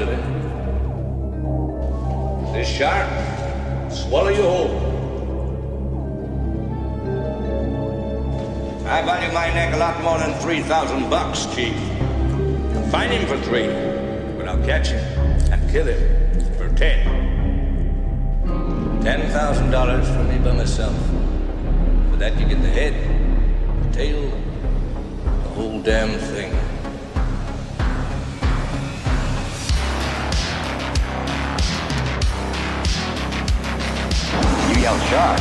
of it. This shark swallow you whole. I value my neck a lot more than $3,000, Chief. Find him for 3, but I'll catch him and kill him for 10. $10,000 for me by myself. For that you get the head, the tail, the whole damn thing. You yell shark.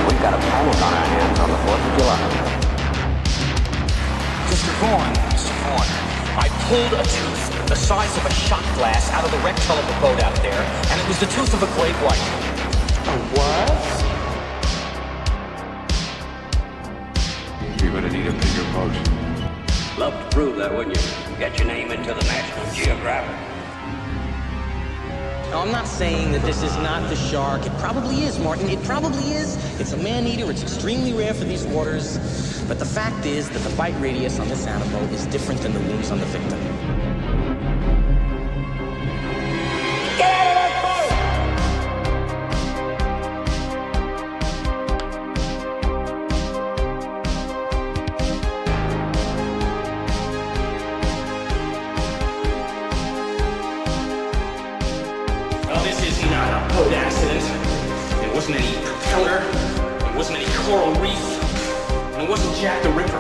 We've got a panic on our hands on the 4th of July. Mr. Vaughn, I pulled a tooth the size of a shot glass out of the wrecked hull of the boat out there, and it was the tooth of a great white. A what? You're gonna need a bigger boat. Love to prove that, wouldn't you? Get your name into the National Geographic. No, I'm not saying that this is not the shark. It probably is, Martin. It probably is. It's a man-eater. It's extremely rare for these waters. But the fact is that the bite radius on this animal is different than the wounds on the victim. Get out of that boat! Well, this is not a boat accident. There wasn't any propeller. There wasn't any coral reef. And it wasn't Jack the Ripper.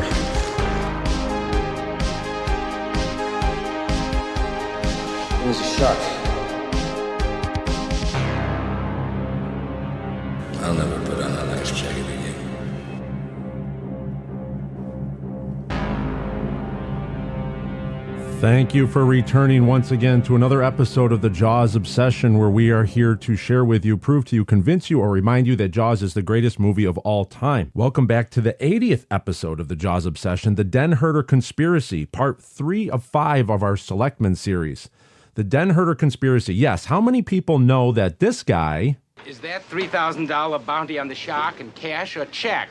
It was a shark. I'll never put on a nice jacket again. Thank you for returning once again to another episode of the Jaws Obsession, where we are here to share with you, prove to you, convince you, or remind you that Jaws is the greatest movie of all time. Welcome back to the 80th episode of the Jaws Obsession, the Denherder Conspiracy, part 3 of 5 of our Selectmen series. The Denherder Conspiracy. Yes, how many people know that this guy... Is that $3,000 bounty on the shark in cash or check?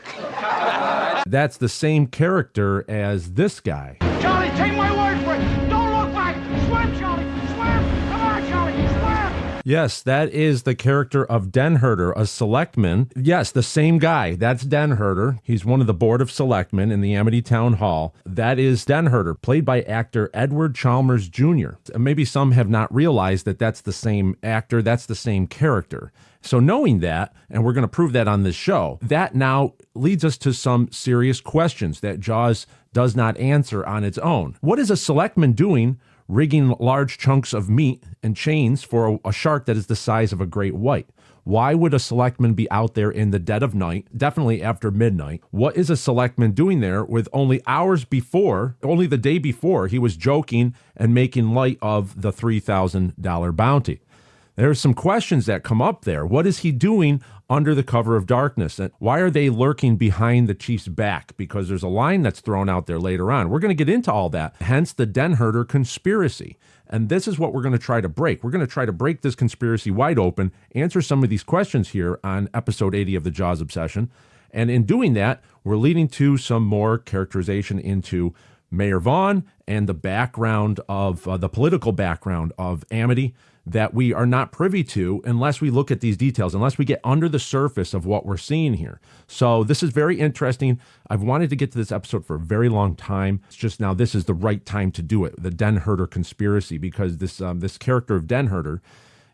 That's the same character as this guy. Charlie, take my word for it. Don't look back. Swim, Charlie. Swim. Come on, Charlie. Swim. Yes, that is the character of Denherder, a selectman. Yes, the same guy. That's Denherder. He's one of the board of selectmen in the Amity Town Hall. That is Denherder, played by actor Edward Chalmers Jr. Maybe some have not realized that that's the same actor, that's the same character. So knowing that, and we're going to prove that on this show, that now leads us to some serious questions that Jaws does not answer on its own. What is a selectman doing rigging large chunks of meat and chains for a shark that is the size of a great white? Why would a selectman be out there in the dead of night, definitely after midnight? What is a selectman doing there with only the day before, he was joking and making light of the $3,000 bounty? There's some questions that come up there. What is he doing under the cover of darkness? And why are they lurking behind the chief's back? Because there's a line that's thrown out there later on. We're going to get into all that, hence the Denherder conspiracy. And this is what we're going to try to break. We're going to try to break this conspiracy wide open, answer some of these questions here on episode 80 of the Jaws Obsession. And in doing that, we're leading to some more characterization into Mayor Vaughn and the background of the political background of Amity that we are not privy to unless we look at these details, unless we get under the surface of what we're seeing here. So this is very interesting. I've wanted to get to this episode for a very long time. It's just now this is the right time to do it, the Denherder conspiracy, because this character of Denherder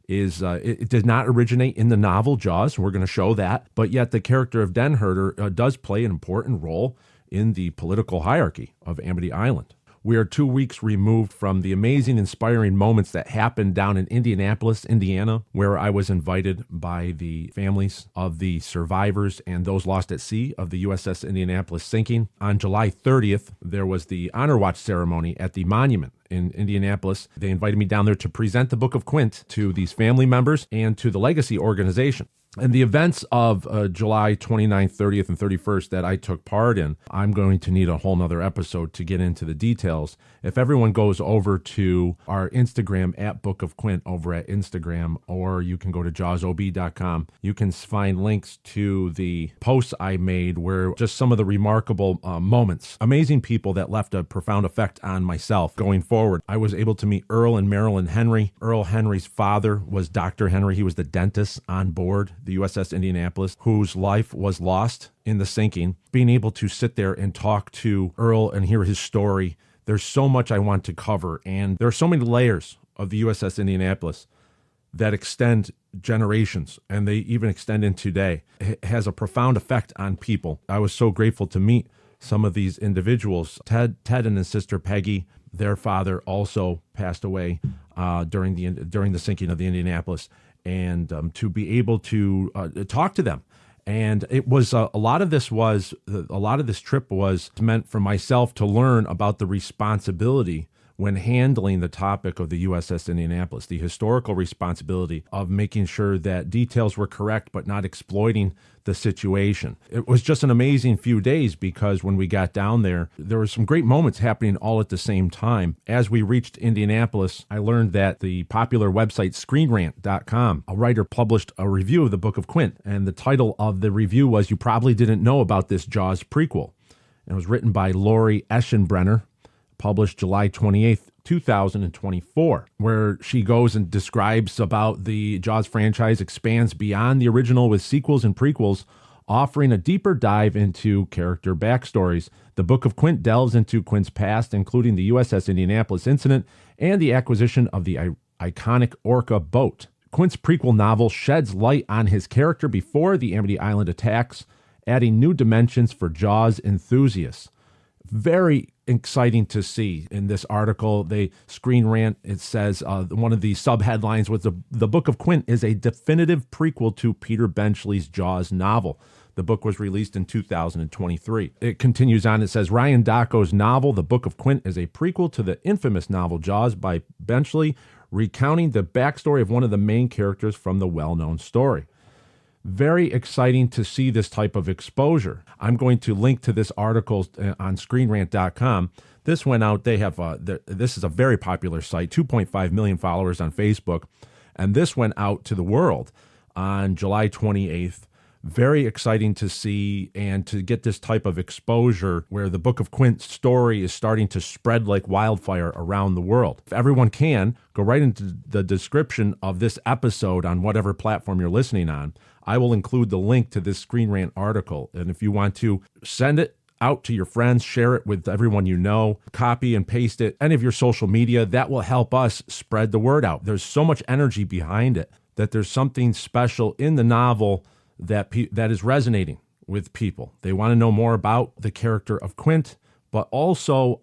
is it did not originate in the novel Jaws, and we're going to show that, but yet the character of Denherder does play an important role in the political hierarchy of Amity Island. We are 2 weeks removed from the amazing, inspiring moments that happened down in Indianapolis, Indiana, where I was invited by the families of the survivors and those lost at sea of the USS Indianapolis sinking. On July 30th, there was the Honor Watch ceremony at the monument in Indianapolis. They invited me down there to present the Book of Quint to these family members and to the Legacy organization. And the events of July 29th, 30th, and 31st that I took part in, I'm going to need a whole nother episode to get into the details. If everyone goes over to our Instagram at Book of Quint over at Instagram, or you can go to jawsob.com, you can find links to the posts I made where just some of the remarkable moments, amazing people that left a profound effect on myself going forward. I was able to meet Earl and Marilyn Henry. Earl Henry's father was Dr. Henry. He was the dentist on board the USS Indianapolis, whose life was lost in the sinking. Being able to sit there and talk to Earl and hear his story, there's so much I want to cover, and there are so many layers of the USS Indianapolis that extend generations, and they even extend in today. It has a profound effect on people. I was so grateful to meet some of these individuals. Ted and his sister Peggy, their father also passed away during the sinking of the Indianapolis, and to be able to talk to them. And it was a lot of this trip was meant for myself to learn about the responsibility when handling the topic of the USS Indianapolis, the historical responsibility of making sure that details were correct but not exploiting the situation. It was just an amazing few days because when we got down there were some great moments happening all at the same time. As we reached Indianapolis, I learned that the popular website screenrant.com, a writer published a review of the Book of Quint, and the title of the review was "You Probably Didn't Know About This Jaws Prequel." And it was written by Lori Eschenbrenner, published July 28th, 2024, where she goes and describes about the Jaws franchise expands beyond the original with sequels and prequels, offering a deeper dive into character backstories. The Book of Quint delves into Quint's past, including the USS Indianapolis incident and the acquisition of the iconic Orca boat. Quint's prequel novel sheds light on his character before the Amity Island attacks, adding new dimensions for Jaws enthusiasts. Very exciting to see in this article. They Screen Rant, it says one of the subheadlines was the Book of Quint is a definitive prequel to Peter Benchley's Jaws novel. The book was released in 2023. It continues on. It says Ryan Dacko's novel, The Book of Quint, is a prequel to the infamous novel Jaws by Benchley, recounting the backstory of one of the main characters from the well-known story. Very exciting to see this type of exposure. I'm going to link to this article on screenrant.com. This went out. They have this is a very popular site, 2.5 million followers on Facebook, and this went out to the world on July 28th. Very exciting to see and to get this type of exposure where the Book of Quint story is starting to spread like wildfire around the world. If everyone can, go right into the description of this episode on whatever platform you're listening on. I will include the link to this Screen Rant article. And if you want to send it out to your friends, share it with everyone you know, copy and paste it, any of your social media, that will help us spread the word out. There's so much energy behind it that there's something special in the novel that is resonating with people. They want to know more about the character of Quint, but also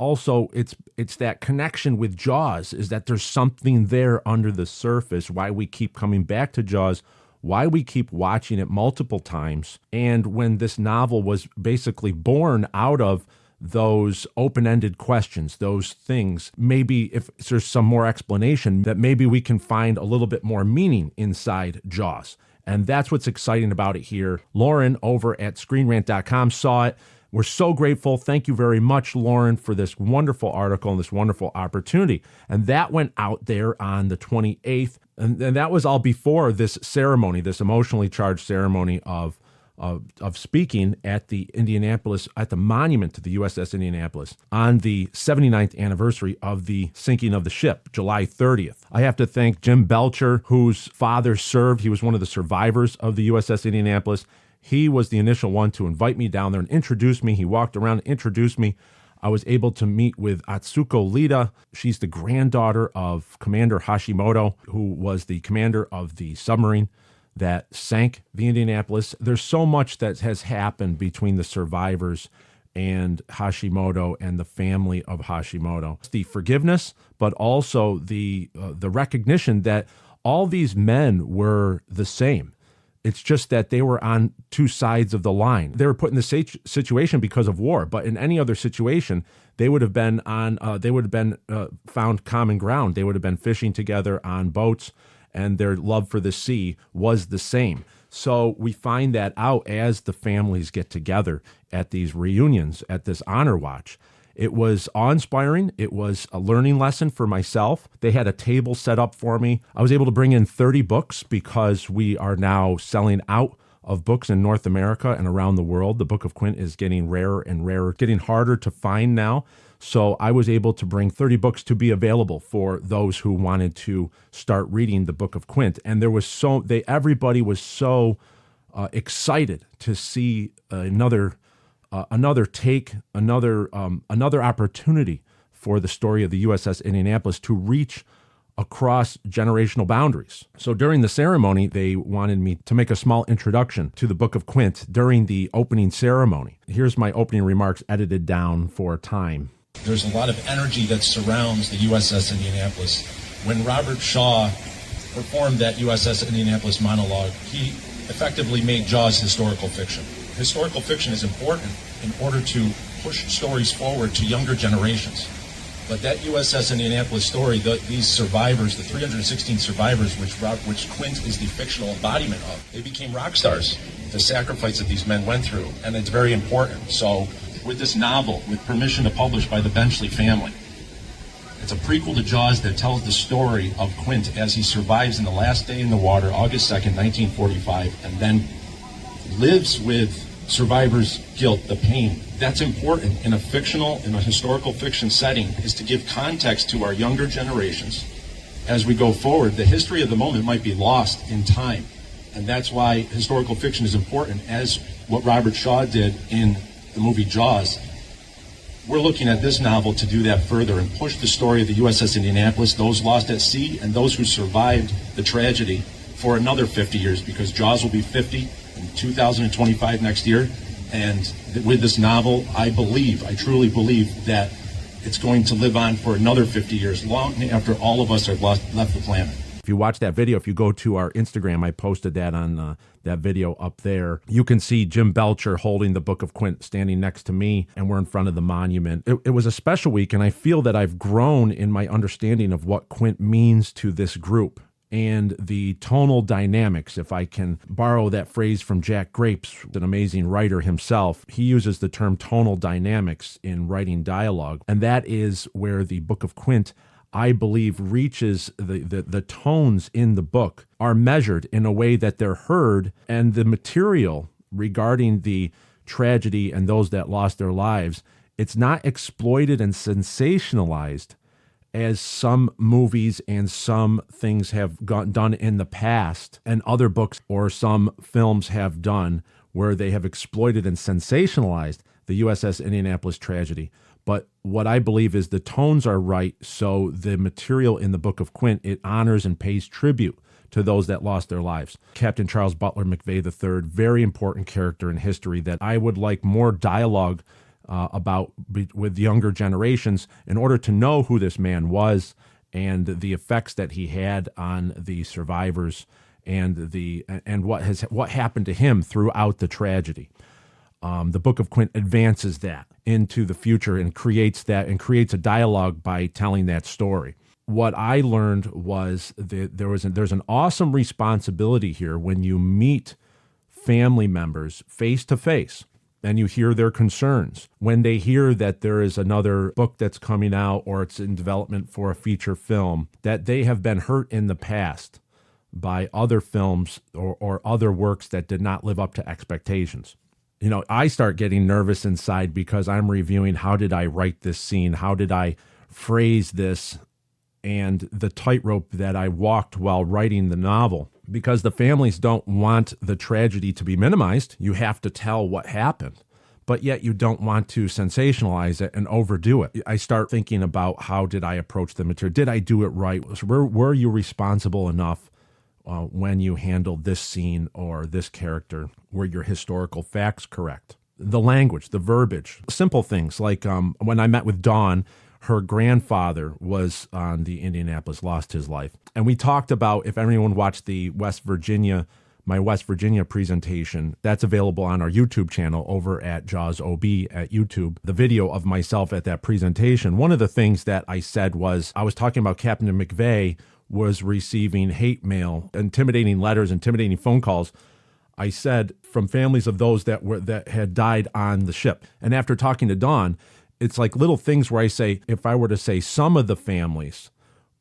it's that connection with Jaws, is that there's something there under the surface, why we keep coming back to Jaws, why we keep watching it multiple times. And when this novel was basically born out of those open-ended questions, those things, maybe if there's some more explanation, that maybe we can find a little bit more meaning inside Jaws. And that's what's exciting about it here. Lauren over at screenrant.com saw it. We're so grateful. Thank you very much, Lauren, for this wonderful article and this wonderful opportunity. And that went out there on the 28th. And that was all before this ceremony, this emotionally charged ceremony of speaking at the Indianapolis, at the monument to the USS Indianapolis on the 79th anniversary of the sinking of the ship, July 30th. I have to thank Jim Belcher, whose father served. He was one of the survivors of the USS Indianapolis. He was the initial one to invite me down there and introduce me. He walked around and introduced me. I was able to meet with Atsuko Lida. She's the granddaughter of Commander Hashimoto, who was the commander of the submarine that sank the Indianapolis. There's so much that has happened between the survivors and Hashimoto and the family of Hashimoto. The forgiveness, but also the recognition that all these men were the same. It's just that they were on two sides of the line. They were put in this situation because of war, but in any other situation, they would have been found common ground. They would have been fishing together on boats, and their love for the sea was the same. So we find that out as the families get together at these reunions, at this honor watch. It was awe-inspiring. It was a learning lesson for myself. They had a table set up for me. I was able to bring in 30 books because we are now selling out of books in North America and around the world. The Book of Quint is getting rarer and rarer, getting harder to find now. So I was able to bring 30 books to be available for those who wanted to start reading the Book of Quint. And there was everybody was so excited to see another opportunity for the story of the USS Indianapolis to reach across generational boundaries. So during the ceremony, they wanted me to make a small introduction to the Book of Quint during the opening ceremony. Here's my opening remarks edited down for time. There's a lot of energy that surrounds the USS Indianapolis. When Robert Shaw performed that USS Indianapolis monologue, he effectively made Jaws historical fiction. Historical fiction is important in order to push stories forward to younger generations. But that USS Indianapolis story, these survivors, the 316 survivors, which Quint is the fictional embodiment of, they became rock stars. The sacrifice that these men went through, and it's very important. So with this novel, with permission to publish by the Benchley family, it's a prequel to Jaws that tells the story of Quint as he survives in the last day in the water, August 2nd, 1945, and then lives with survivors' guilt, the pain. That's important in a historical fiction setting, is to give context to our younger generations. As we go forward, the history of the moment might be lost in time. And that's why historical fiction is important, as what Robert Shaw did in the movie Jaws. We're looking at this novel to do that further and push the story of the USS Indianapolis, those lost at sea and those who survived the tragedy, for another 50 years, because Jaws will be 50 in 2025 next year. And with this novel, I truly believe that it's going to live on for another 50 years, long after all of us have left the planet. If you watch that video, if you go to our Instagram, I posted that on that video up there. You can see Jim Belcher holding the Book of Quint standing next to me, and we're in front of the monument. It was a special week, and I feel that I've grown in my understanding of what Quint means to this group and the tonal dynamics. If I can borrow that phrase from Jack Grapes, an amazing writer himself, he uses the term tonal dynamics in writing dialogue, and that is where the Book of Quint, I believe, reaches the tones in the book are measured in a way that they're heard, and the material regarding the tragedy and those that lost their lives, it's not exploited and sensationalized as some movies and some things have done in the past, and other books or some films have done, where they have exploited and sensationalized the USS Indianapolis tragedy. But what I believe is the tones are right, so the material in the Book of Quint, it honors and pays tribute to those that lost their lives. Captain Charles Butler McVeigh III, very important character in history that I would like more dialogue about with younger generations in order to know who this man was and the effects that he had on the survivors and what happened to him throughout the tragedy. The Book of Quint advances that into the future and creates a dialogue by telling that story. What I learned was that there's an awesome responsibility here when you meet family members face to face and you hear their concerns. When they hear that there is another book that's coming out or it's in development for a feature film, that they have been hurt in the past by other films or other works that did not live up to expectations. You know, I start getting nervous inside because I'm reviewing, how did I write this scene? How did I phrase this? And the tightrope that I walked while writing the novel, because the families don't want the tragedy to be minimized. You have to tell what happened, but yet you don't want to sensationalize it and overdo it. I start thinking about, how did I approach the material? Did I do it right? Were you responsible enough when you handled this scene or this character? Were your historical facts correct? The language, the verbiage, simple things like when I met with Dawn, her grandfather was on the Indianapolis, lost his life. And we talked about, if anyone watched my West Virginia presentation, that's available on our YouTube channel over at Jaws OB at YouTube, the video of myself at that presentation. One of the things that I said was, I was talking about Captain McVeigh was receiving hate mail, intimidating letters, intimidating phone calls I said from families of those that had died on the ship. And after talking to Dawn, it's like little things where I say, if I were to say some of the families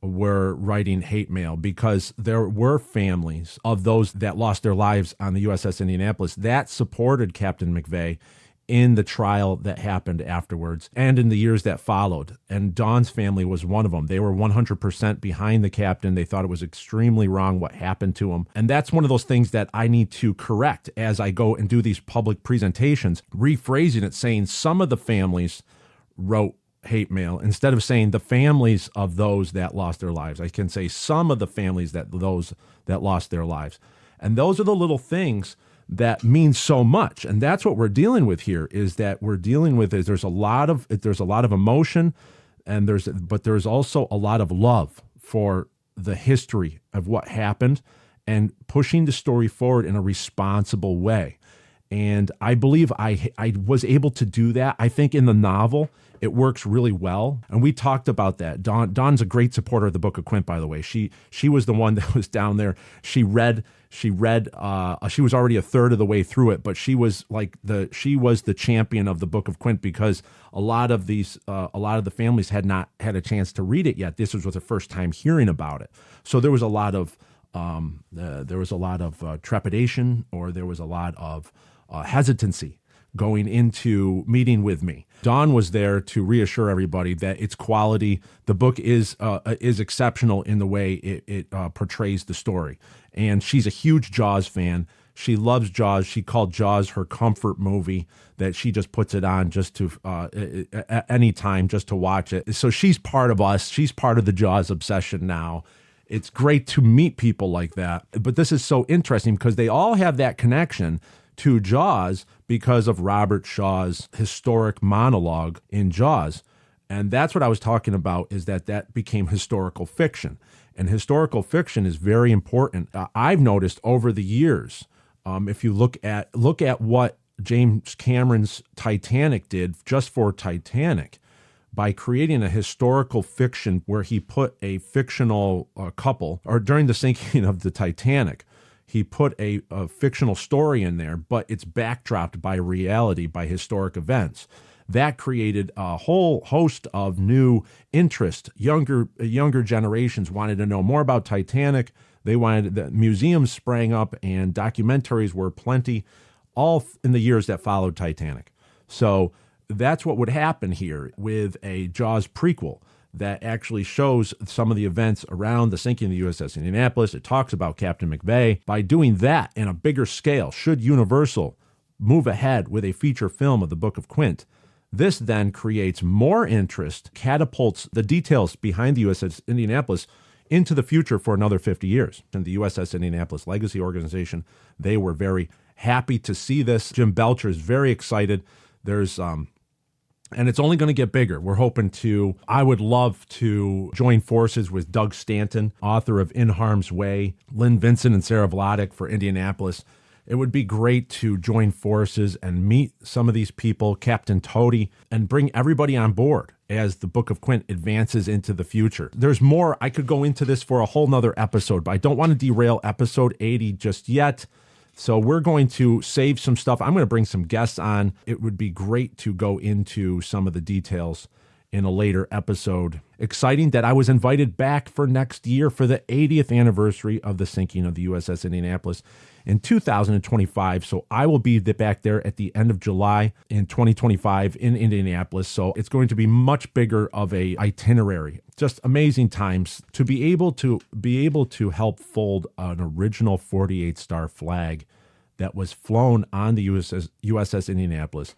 were writing hate mail, because there were families of those that lost their lives on the USS Indianapolis that supported Captain McVeigh in the trial that happened afterwards and in the years that followed. And Dawn's family was one of them. They were 100% behind the captain. They thought it was extremely wrong what happened to him. And that's one of those things that I need to correct as I go and do these public presentations, rephrasing it, saying some of the families wrote hate mail instead of saying the families of those that lost their lives. I can say some of the families those that lost their lives. And those are the little things that mean so much. And that's what we're dealing with here, is that we're dealing with is there's a lot of emotion, and but there's also a lot of love for the history of what happened and pushing the story forward in a responsible way. And I believe I was able to do that. I think in the novel, it works really well. And we talked about that. Dawn's a great supporter of the Book of Quint, by the way. She was the one that was down there. She was already a third of the way through it, but she was the champion of the Book of Quint, because a lot of the families had not had a chance to read it yet. This was the first time hearing about it. So there was a lot of trepidation, or there was a lot of hesitancy going into meeting with me. Dawn was there to reassure everybody that its quality, the book is exceptional in the way it portrays the story. And she's a huge Jaws fan. She loves Jaws. She called Jaws her comfort movie, that she just puts it on just to any time just to watch it. So she's part of us. She's part of the Jaws obsession now. It's great to meet people like that. But this is so interesting because they all have that connection to Jaws because of Robert Shaw's historic monologue in Jaws. And that's what I was talking about, is that became historical fiction. And historical fiction is very important. I've noticed over the years, if you look at what James Cameron's Titanic did just for Titanic, by creating a historical fiction where he put a fictional couple, or during the sinking of the Titanic, he put a fictional story in there, but it's backdropped by reality, by historic events. That created a whole host of new interest. Younger generations wanted to know more about Titanic. They wanted, the museums sprang up and documentaries were plenty, all in the years that followed Titanic. So that's what would happen here with a Jaws prequel that actually shows some of the events around the sinking of the USS Indianapolis. It talks about Captain McVeigh. By doing that in a bigger scale, should Universal move ahead with a feature film of the Book of Quint, this then creates more interest, catapults the details behind the USS Indianapolis into the future for another 50 years. And the USS Indianapolis Legacy Organization, they were very happy to see this. Jim Belcher is very excited. There's and it's only going to get bigger. I would love to join forces with Doug Stanton, author of In Harm's Way, Lynn Vincent and Sarah Vladeck for Indianapolis. It would be great to join forces and meet some of these people, Captain Toady, and bring everybody on board as the Book of Quint advances into the future. There's more. I could go into this for a whole nother episode, but I don't want to derail episode 80 just yet. So we're going to save some stuff. I'm going to bring some guests on. It would be great to go into some of the details in a later episode. Exciting that I was invited back for next year for the 80th anniversary of the sinking of the USS Indianapolis in 2025. So I will be back there at the end of July in 2025 in Indianapolis. So it's going to be much bigger of a itinerary. Just amazing times to be able to help fold an original 48-star flag that was flown on the USS Indianapolis,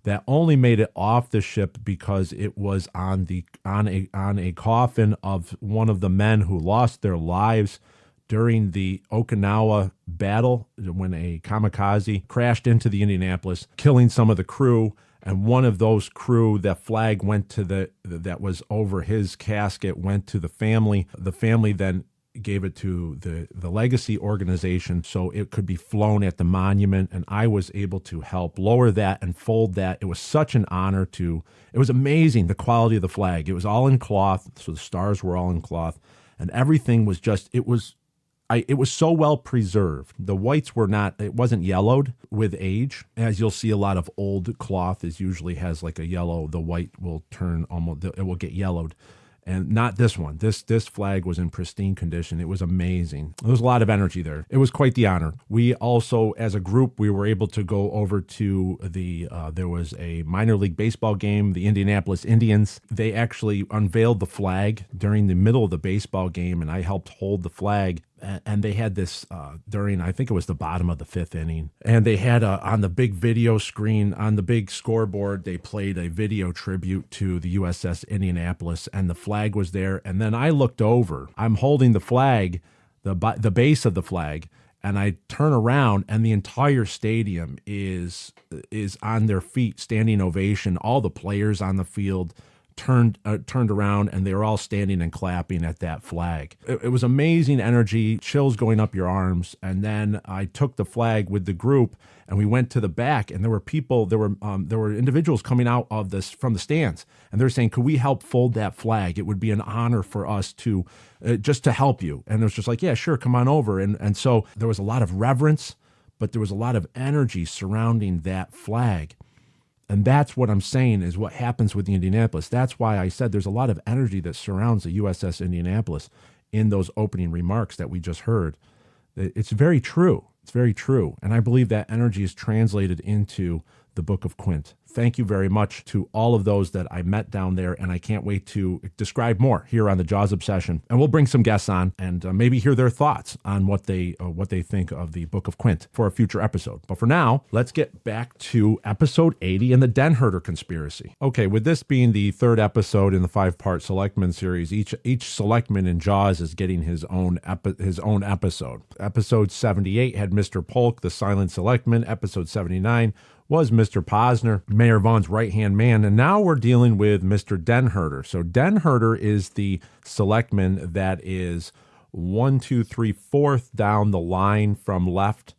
that only made it off the ship because it was on a coffin of one of the men who lost their lives during the Okinawa battle, when a kamikaze crashed into the Indianapolis, killing some of the crew. And one of those crew, that flag went to that was over his casket, went to the family. The family then gave it to the legacy organization so it could be flown at the monument. And I was able to help lower that and fold that. It was such an honor it was amazing, the quality of the flag. It was all in cloth, so the stars were all in cloth. And everything was it was so well preserved. The whites it wasn't yellowed with age. As you'll see, a lot of old cloth usually has like a yellow, the white will turn it will get yellowed. And not this one. This flag was in pristine condition. It was amazing. There was a lot of energy there. It was quite the honor. We also, as a group, we were able to go over to there was a minor league baseball game, the Indianapolis Indians. They actually unveiled the flag during the middle of the baseball game, and I helped hold the flag. And they had this during, I think it was the bottom of the 5th inning. And they had on the big video screen, on the big scoreboard, they played a video tribute to the USS Indianapolis, and the flag was there. And then I looked over. I'm holding the flag, the base of the flag, and I turn around, and the entire stadium is on their feet, standing ovation. All the players on the field turned around, and they were all standing and clapping at that flag. It was amazing energy, chills going up your arms. And then I took the flag with the group, and we went to the back, and there were individuals coming out of this from the stands, and they're saying, could we help fold that flag? It would be an honor for us to just to help you. And it was just like, yeah, sure, come on over. And so there was a lot of reverence, but there was a lot of energy surrounding that flag. And that's what I'm saying is what happens with the Indianapolis. That's why I said there's a lot of energy that surrounds the USS Indianapolis in those opening remarks that we just heard. It's very true. It's very true. And I believe that energy is translated into the Book of Quint. Thank you very much to all of those that I met down there, and I can't wait to describe more here on the Jaws Obsession. And we'll bring some guests on and maybe hear their thoughts on what they think of the Book of Quint for a future episode. But for now, let's get back to episode 80 and the Denherder conspiracy. Okay, with this being the 3rd episode in the 5-part Selectmen series, each Selectman in Jaws is getting his own episode. Episode 78 had Mr. Polk, the Silent Selectman. Episode 79 was Mr. Posner, Mayor Vaughn's right-hand man, and now we're dealing with Mr. Denherder. So Denherder is the selectman that is 4th down the line from left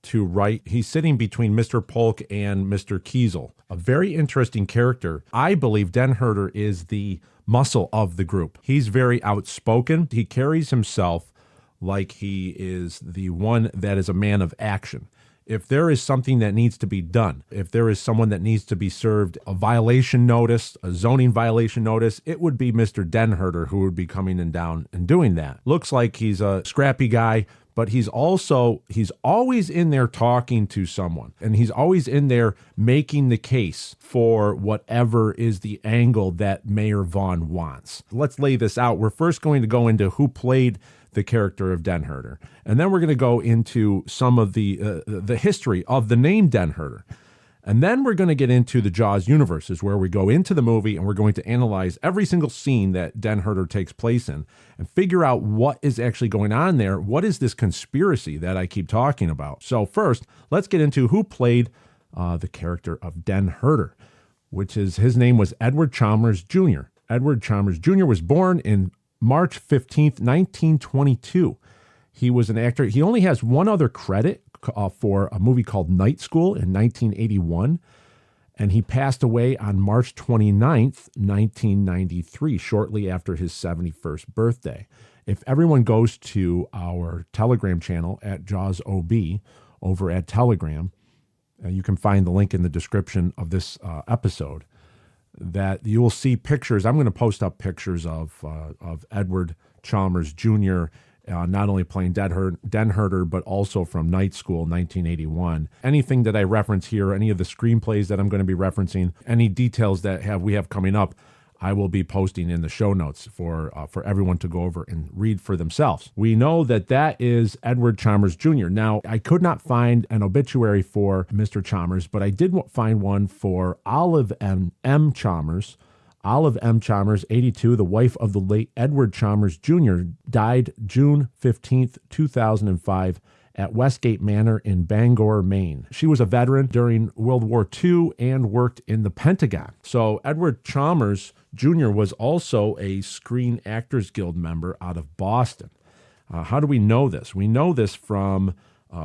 to right. He's sitting between Mr. Polk and Mr. Kiesel, a very interesting character. I believe Denherder is the muscle of the group. He's very outspoken. He carries himself like he is the one that is a man of action. If there is something that needs to be done, if there is someone that needs to be served a violation notice, a zoning violation notice, it would be Mr. Denherder who would be coming in down and doing that. Looks like he's a scrappy guy, but he's always in there talking to someone, and he's always in there making the case for whatever is the angle that Mayor Vaughn wants. Let's lay this out. We're first going to go into who played the character of Denherder, and then we're going to go into some of the history of the name Denherder. And then we're going to get into the Jaws universes, where we go into the movie and we're going to analyze every single scene that Denherder takes place in and figure out what is actually going on there. What is this conspiracy that I keep talking about? So first, let's get into who played the character of Denherder, which is, his name was Edward Chalmers Jr. Edward Chalmers Jr. was born in March 15th, 1922. He was an actor. He only has one other credit for a movie called Night School in 1981, and he passed away on March 29th, 1993, shortly after his 71st birthday. If everyone goes to our Telegram channel at Jaws OB over at Telegram, you can find the link in the description of this episode, that you will see pictures. I'm going to post up pictures of Edward Chalmers Jr., not only playing Denherder, but also from Night School 1981. Anything that I reference here, any of the screenplays that I'm going to be referencing, any details that we have coming up, I will be posting in the show notes for everyone to go over and read for themselves. We know that is Edward Chalmers Jr. Now, I could not find an obituary for Mr. Chalmers, but I did find one for Olive M. Chalmers. Olive M. Chalmers, 82, the wife of the late Edward Chalmers Jr., died June 15th, 2005, at Westgate Manor in Bangor, Maine. She was a veteran during World War II and worked in the Pentagon. So Edward Chalmers Jr. was also a Screen Actors Guild member out of Boston. How do we know this? We know this from,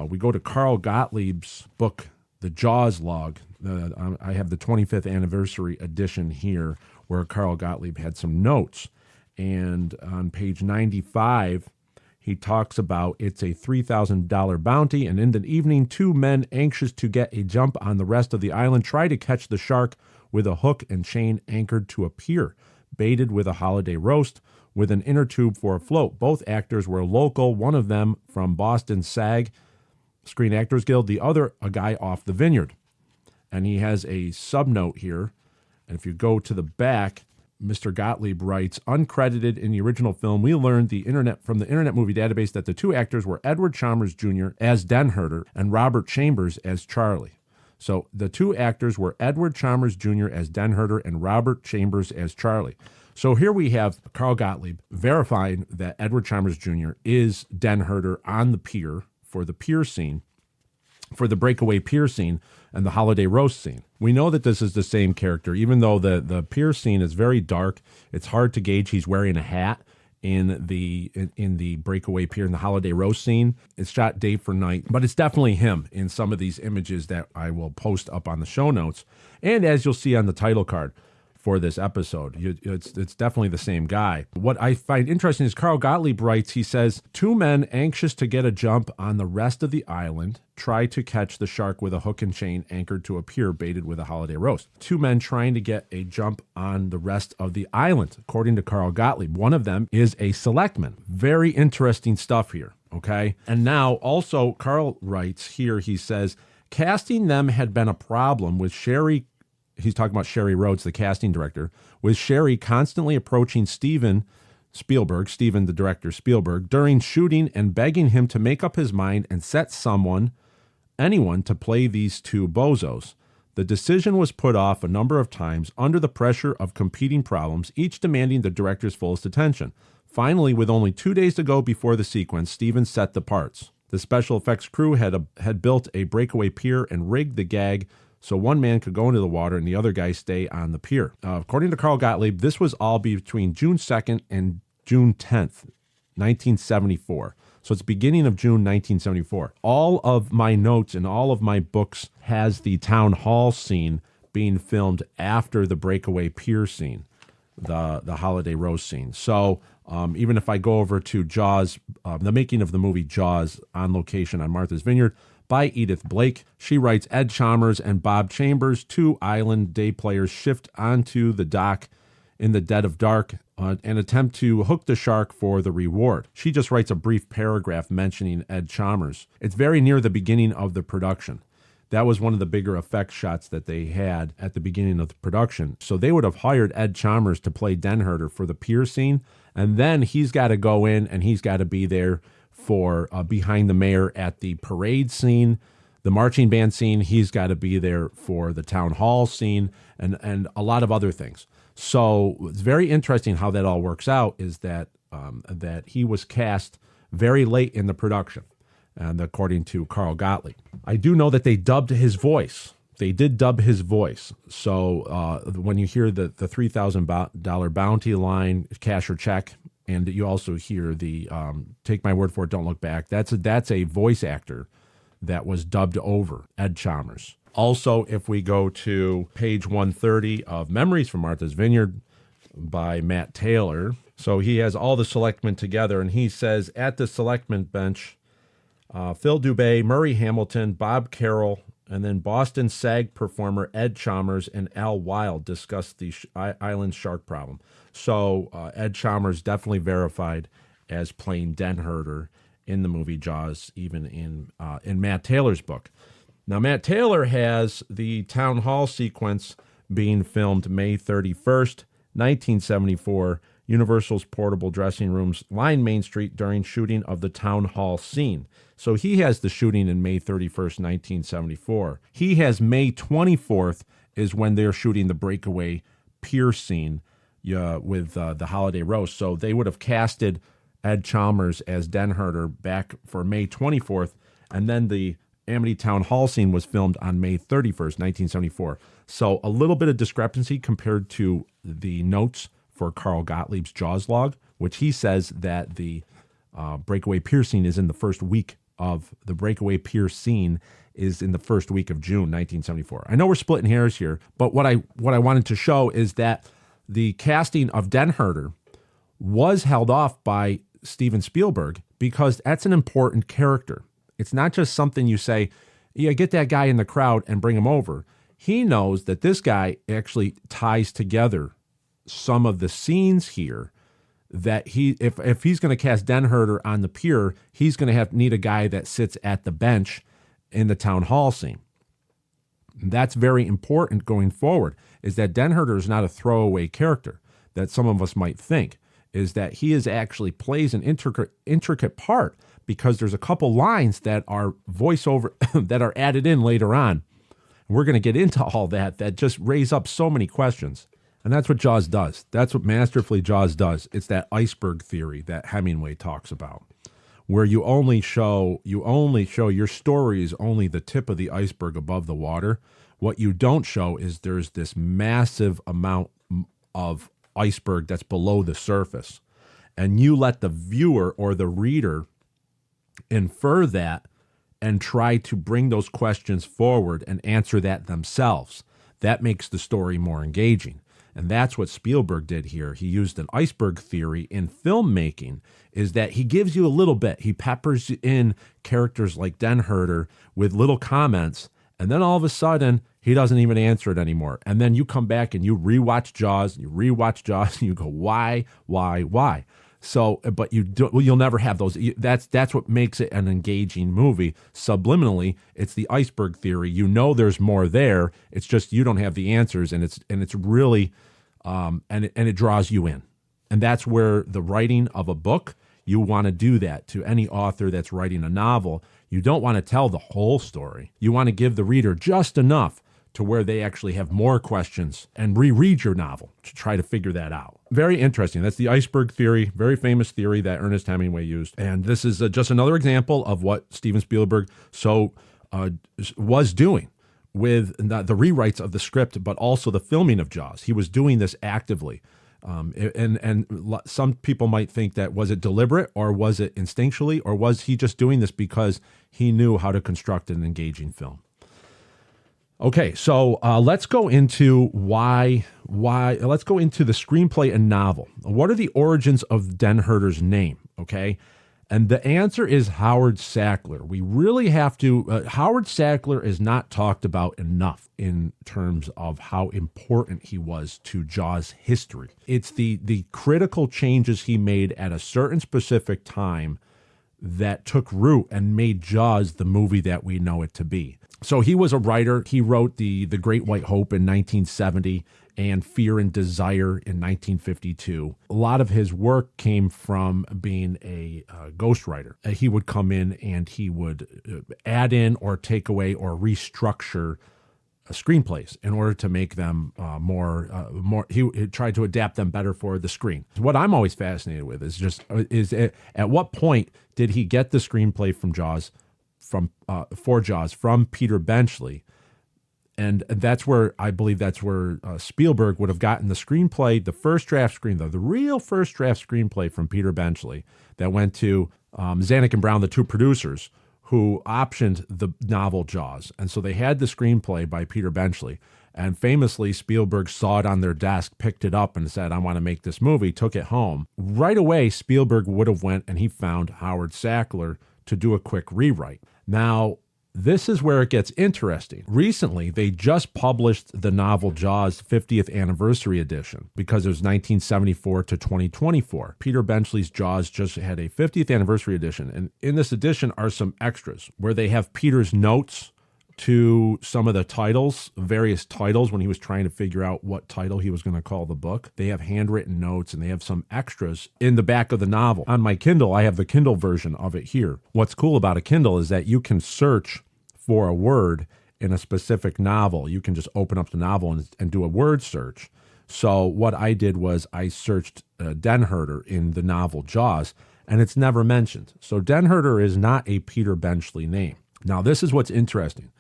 we go to Carl Gottlieb's book, The Jaws Log. I have the 25th anniversary edition here, where Carl Gottlieb had some notes. And on page 95, He talks about it's a $3,000 bounty, and in the evening, two men anxious to get a jump on the rest of the island try to catch the shark with a hook and chain anchored to a pier, baited with a holiday roast with an inner tube for a float. Both actors were local, one of them from Boston SAG, Screen Actors Guild, the other a guy off the Vineyard. And he has a subnote here, and if you go to the back, Mr. Gottlieb writes, uncredited in the original film, we learned from the Internet Movie Database that the two actors were Edward Chalmers Jr. as Denherder and Robert Chambers as Charlie. So the two actors were Edward Chalmers Jr. as Denherder and Robert Chambers as Charlie. So here we have Carl Gottlieb verifying that Edward Chalmers Jr. is Denherder on the pier for the pier scene, for the breakaway pier scene and the holiday roast scene. We know that this is the same character, even though the pier scene is very dark. It's hard to gauge. He's wearing a hat in the breakaway pier in the holiday roast scene. It's shot day for night, but it's definitely him in some of these images that I will post up on the show notes. And as you'll see on the title card for this episode, it's definitely the same guy. What I find interesting is Carl Gottlieb writes, he says, two men anxious to get a jump on the rest of the island try to catch the shark with a hook and chain anchored to a pier baited with a holiday roast. Two men trying to get a jump on the rest of the island, according to Carl Gottlieb. One of them is a selectman. Very interesting stuff here, okay? And now also Carl writes here, he says, casting them had been a problem with Sherry. He's talking about Sherry Rhodes, the casting director, with Sherry constantly approaching Steven, the director Spielberg, during shooting and begging him to make up his mind and set anyone to play these two bozos. The decision was put off a number of times under the pressure of competing problems, each demanding the director's fullest attention. Finally, with only 2 days to go before the sequence, Steven set the parts. The special effects crew had built a breakaway pier and rigged the gag so one man could go into the water and the other guy stay on the pier. According to Carl Gottlieb, this was all between June 2nd and June 10th, 1974. So it's beginning of June 1974. All of my notes and all of my books has the town hall scene being filmed after the breakaway pier scene, the holiday roast scene. So even if I go over to Jaws, the making of the movie Jaws on location on Martha's Vineyard, by Edith Blake. She writes, Ed Chalmers and Bob Chambers, two island day players, shift onto the dock in the dead of dark and attempt to hook the shark for the reward. She just writes a brief paragraph mentioning Ed Chalmers. It's very near the beginning of the production. That was one of the bigger effect shots that they had at the beginning of the production. So they would have hired Ed Chalmers to play Denherder for the pier scene, and then he's got to go in and he's got to be there for behind the mayor at the parade scene, the marching band scene. He's got to be there for the town hall scene and a lot of other things. So it's very interesting how that all works out, is that that he was cast very late in the production, and according to Carl Gottlieb. I do know that they dubbed his voice. They did dub his voice. So when you hear the $3,000 bounty line, cash or check, and you also hear the take my word for it, don't look back, that's a voice actor that was dubbed over Ed Chalmers. Also, if we go to page 130 of Memories from Martha's Vineyard by Matt Taylor, so he has all the selectmen together, and he says, at the selectmen bench, Phil Dubé, Murray Hamilton, Bob Carroll, and then Boston SAG performer Ed Chalmers and Al Wilde discussed the island shark problem. So Ed Chalmers definitely verified as playing Denherder in the movie Jaws, even in Matt Taylor's book. Now, Matt Taylor has the town hall sequence being filmed May 31st, 1974, Universal's portable dressing rooms line Main Street during shooting of the town hall scene. So he has the shooting in May 31st, 1974. He has May 24th is when they're shooting the breakaway pier scene with the holiday roast. So they would have casted Ed Chalmers as Denherder back for May 24th, and then the Amity Town Hall scene was filmed on May 31st, 1974. So a little bit of discrepancy compared to the notes for Carl Gottlieb's Jaws log, which he says that the breakaway pier scene is in the first week of the breakaway pier scene is in the first week of June 1974. I know we're splitting hairs here, but what I wanted to show is that the casting of Denherder was held off by Steven Spielberg because that's an important character. It's not just something you say, yeah, get that guy in the crowd and bring him over. He knows that this guy actually ties together some of the scenes here, that if he's going to cast Denherder on the pier, he's going to need a guy that sits at the bench in the town hall scene. That's very important going forward, is that Denherder is not a throwaway character that some of us might think, is that he actually plays an intricate part, because there's a couple lines that are voiceover that are added in later on. We're going to get into all that just raise up so many questions. And that's what Jaws does. That's what masterfully Jaws does. It's that iceberg theory that Hemingway talks about, where you only show your story is only the tip of the iceberg above the water. What you don't show is there's this massive amount of iceberg that's below the surface. And you let the viewer or the reader infer that and try to bring those questions forward and answer that themselves. That makes the story more engaging. And that's what Spielberg did here. He used an iceberg theory in filmmaking, is that he gives you a little bit. He peppers in characters like Denherder with little comments, and then all of a sudden, he doesn't even answer it anymore. And then you come back and you rewatch Jaws, and you go, why? So, but you'll never have those. That's what makes it an engaging movie. Subliminally, it's the iceberg theory. You know there's more there. It's just you don't have the answers, and it's really, and it draws you in. And that's where the writing of a book, you want to do that to any author that's writing a novel. You don't want to tell the whole story. You want to give the reader just enough to where they actually have more questions and reread your novel to try to figure that out. Very interesting. That's the iceberg theory, very famous theory that Ernest Hemingway used. And this is just another example of what Steven Spielberg was doing with the rewrites of the script, but also the filming of Jaws. He was doing this actively. And some people might think that, was it deliberate, or was it instinctually, or was he just doing this because he knew how to construct an engaging film? Okay, so let's go into let's go into the screenplay and novel. What are the origins of Denherder's name? Okay, and the answer is Howard Sackler. We really have to, Howard Sackler is not talked about enough in terms of how important he was to Jaws history. It's the critical changes he made at a certain specific time that took root and made Jaws the movie that we know it to be. So he was a writer. He wrote the Great White Hope in 1970 and Fear and Desire in 1952. A lot of his work came from being a ghostwriter. He would come in and he would add in or take away or restructure screenplays in order to make them more. He tried to adapt them better for the screen. What I'm always fascinated with is at what point did he get the screenplay from Jaws? For Jaws from Peter Benchley, and that's where I believe Spielberg would have gotten the screenplay, the first draft screenplay, the real first draft screenplay from Peter Benchley that went to Zanuck and Brown, the two producers who optioned the novel Jaws, and so they had the screenplay by Peter Benchley. And famously, Spielberg saw it on their desk, picked it up, and said, "I want to make this movie." Took it home. Right away, Spielberg would have went and he found Howard Sackler to do a quick rewrite. Now, this is where it gets interesting. Recently, they just published the novel Jaws 50th Anniversary Edition because it was 1974 to 2024. Peter Benchley's Jaws just had a 50th Anniversary Edition, and in this edition are some extras where they have Peter's notes to some of the titles, various titles, when he was trying to figure out what title he was going to call the book. They have handwritten notes and they have some extras in the back of the novel. On my Kindle, I have the Kindle version of it here. What's cool about a Kindle is that you can search for a word in a specific novel. You can just open up the novel and do a word search. So what I did was I searched Denherder in the novel Jaws, and it's never mentioned. So Denherder is not a Peter Benchley name. Now, this is what's interesting,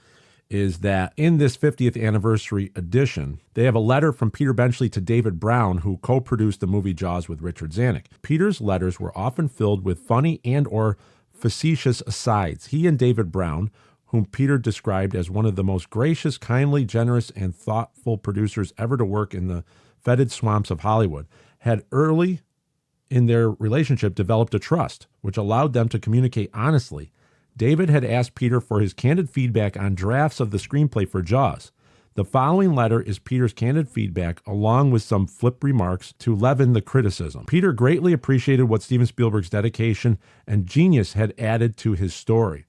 is that in this 50th anniversary edition, they have a letter from Peter Benchley to David Brown, who co-produced the movie Jaws with Richard Zanuck. Peter's letters were often filled with funny and or facetious asides. He and David Brown, whom Peter described as one of the most gracious, kindly, generous, and thoughtful producers ever to work in the fetid swamps of Hollywood, had early in their relationship developed a trust, which allowed them to communicate honestly. David had asked Peter for his candid feedback on drafts of the screenplay for Jaws. The following letter is Peter's candid feedback, along with some flip remarks to leaven the criticism. Peter greatly appreciated what Steven Spielberg's dedication and genius had added to his story.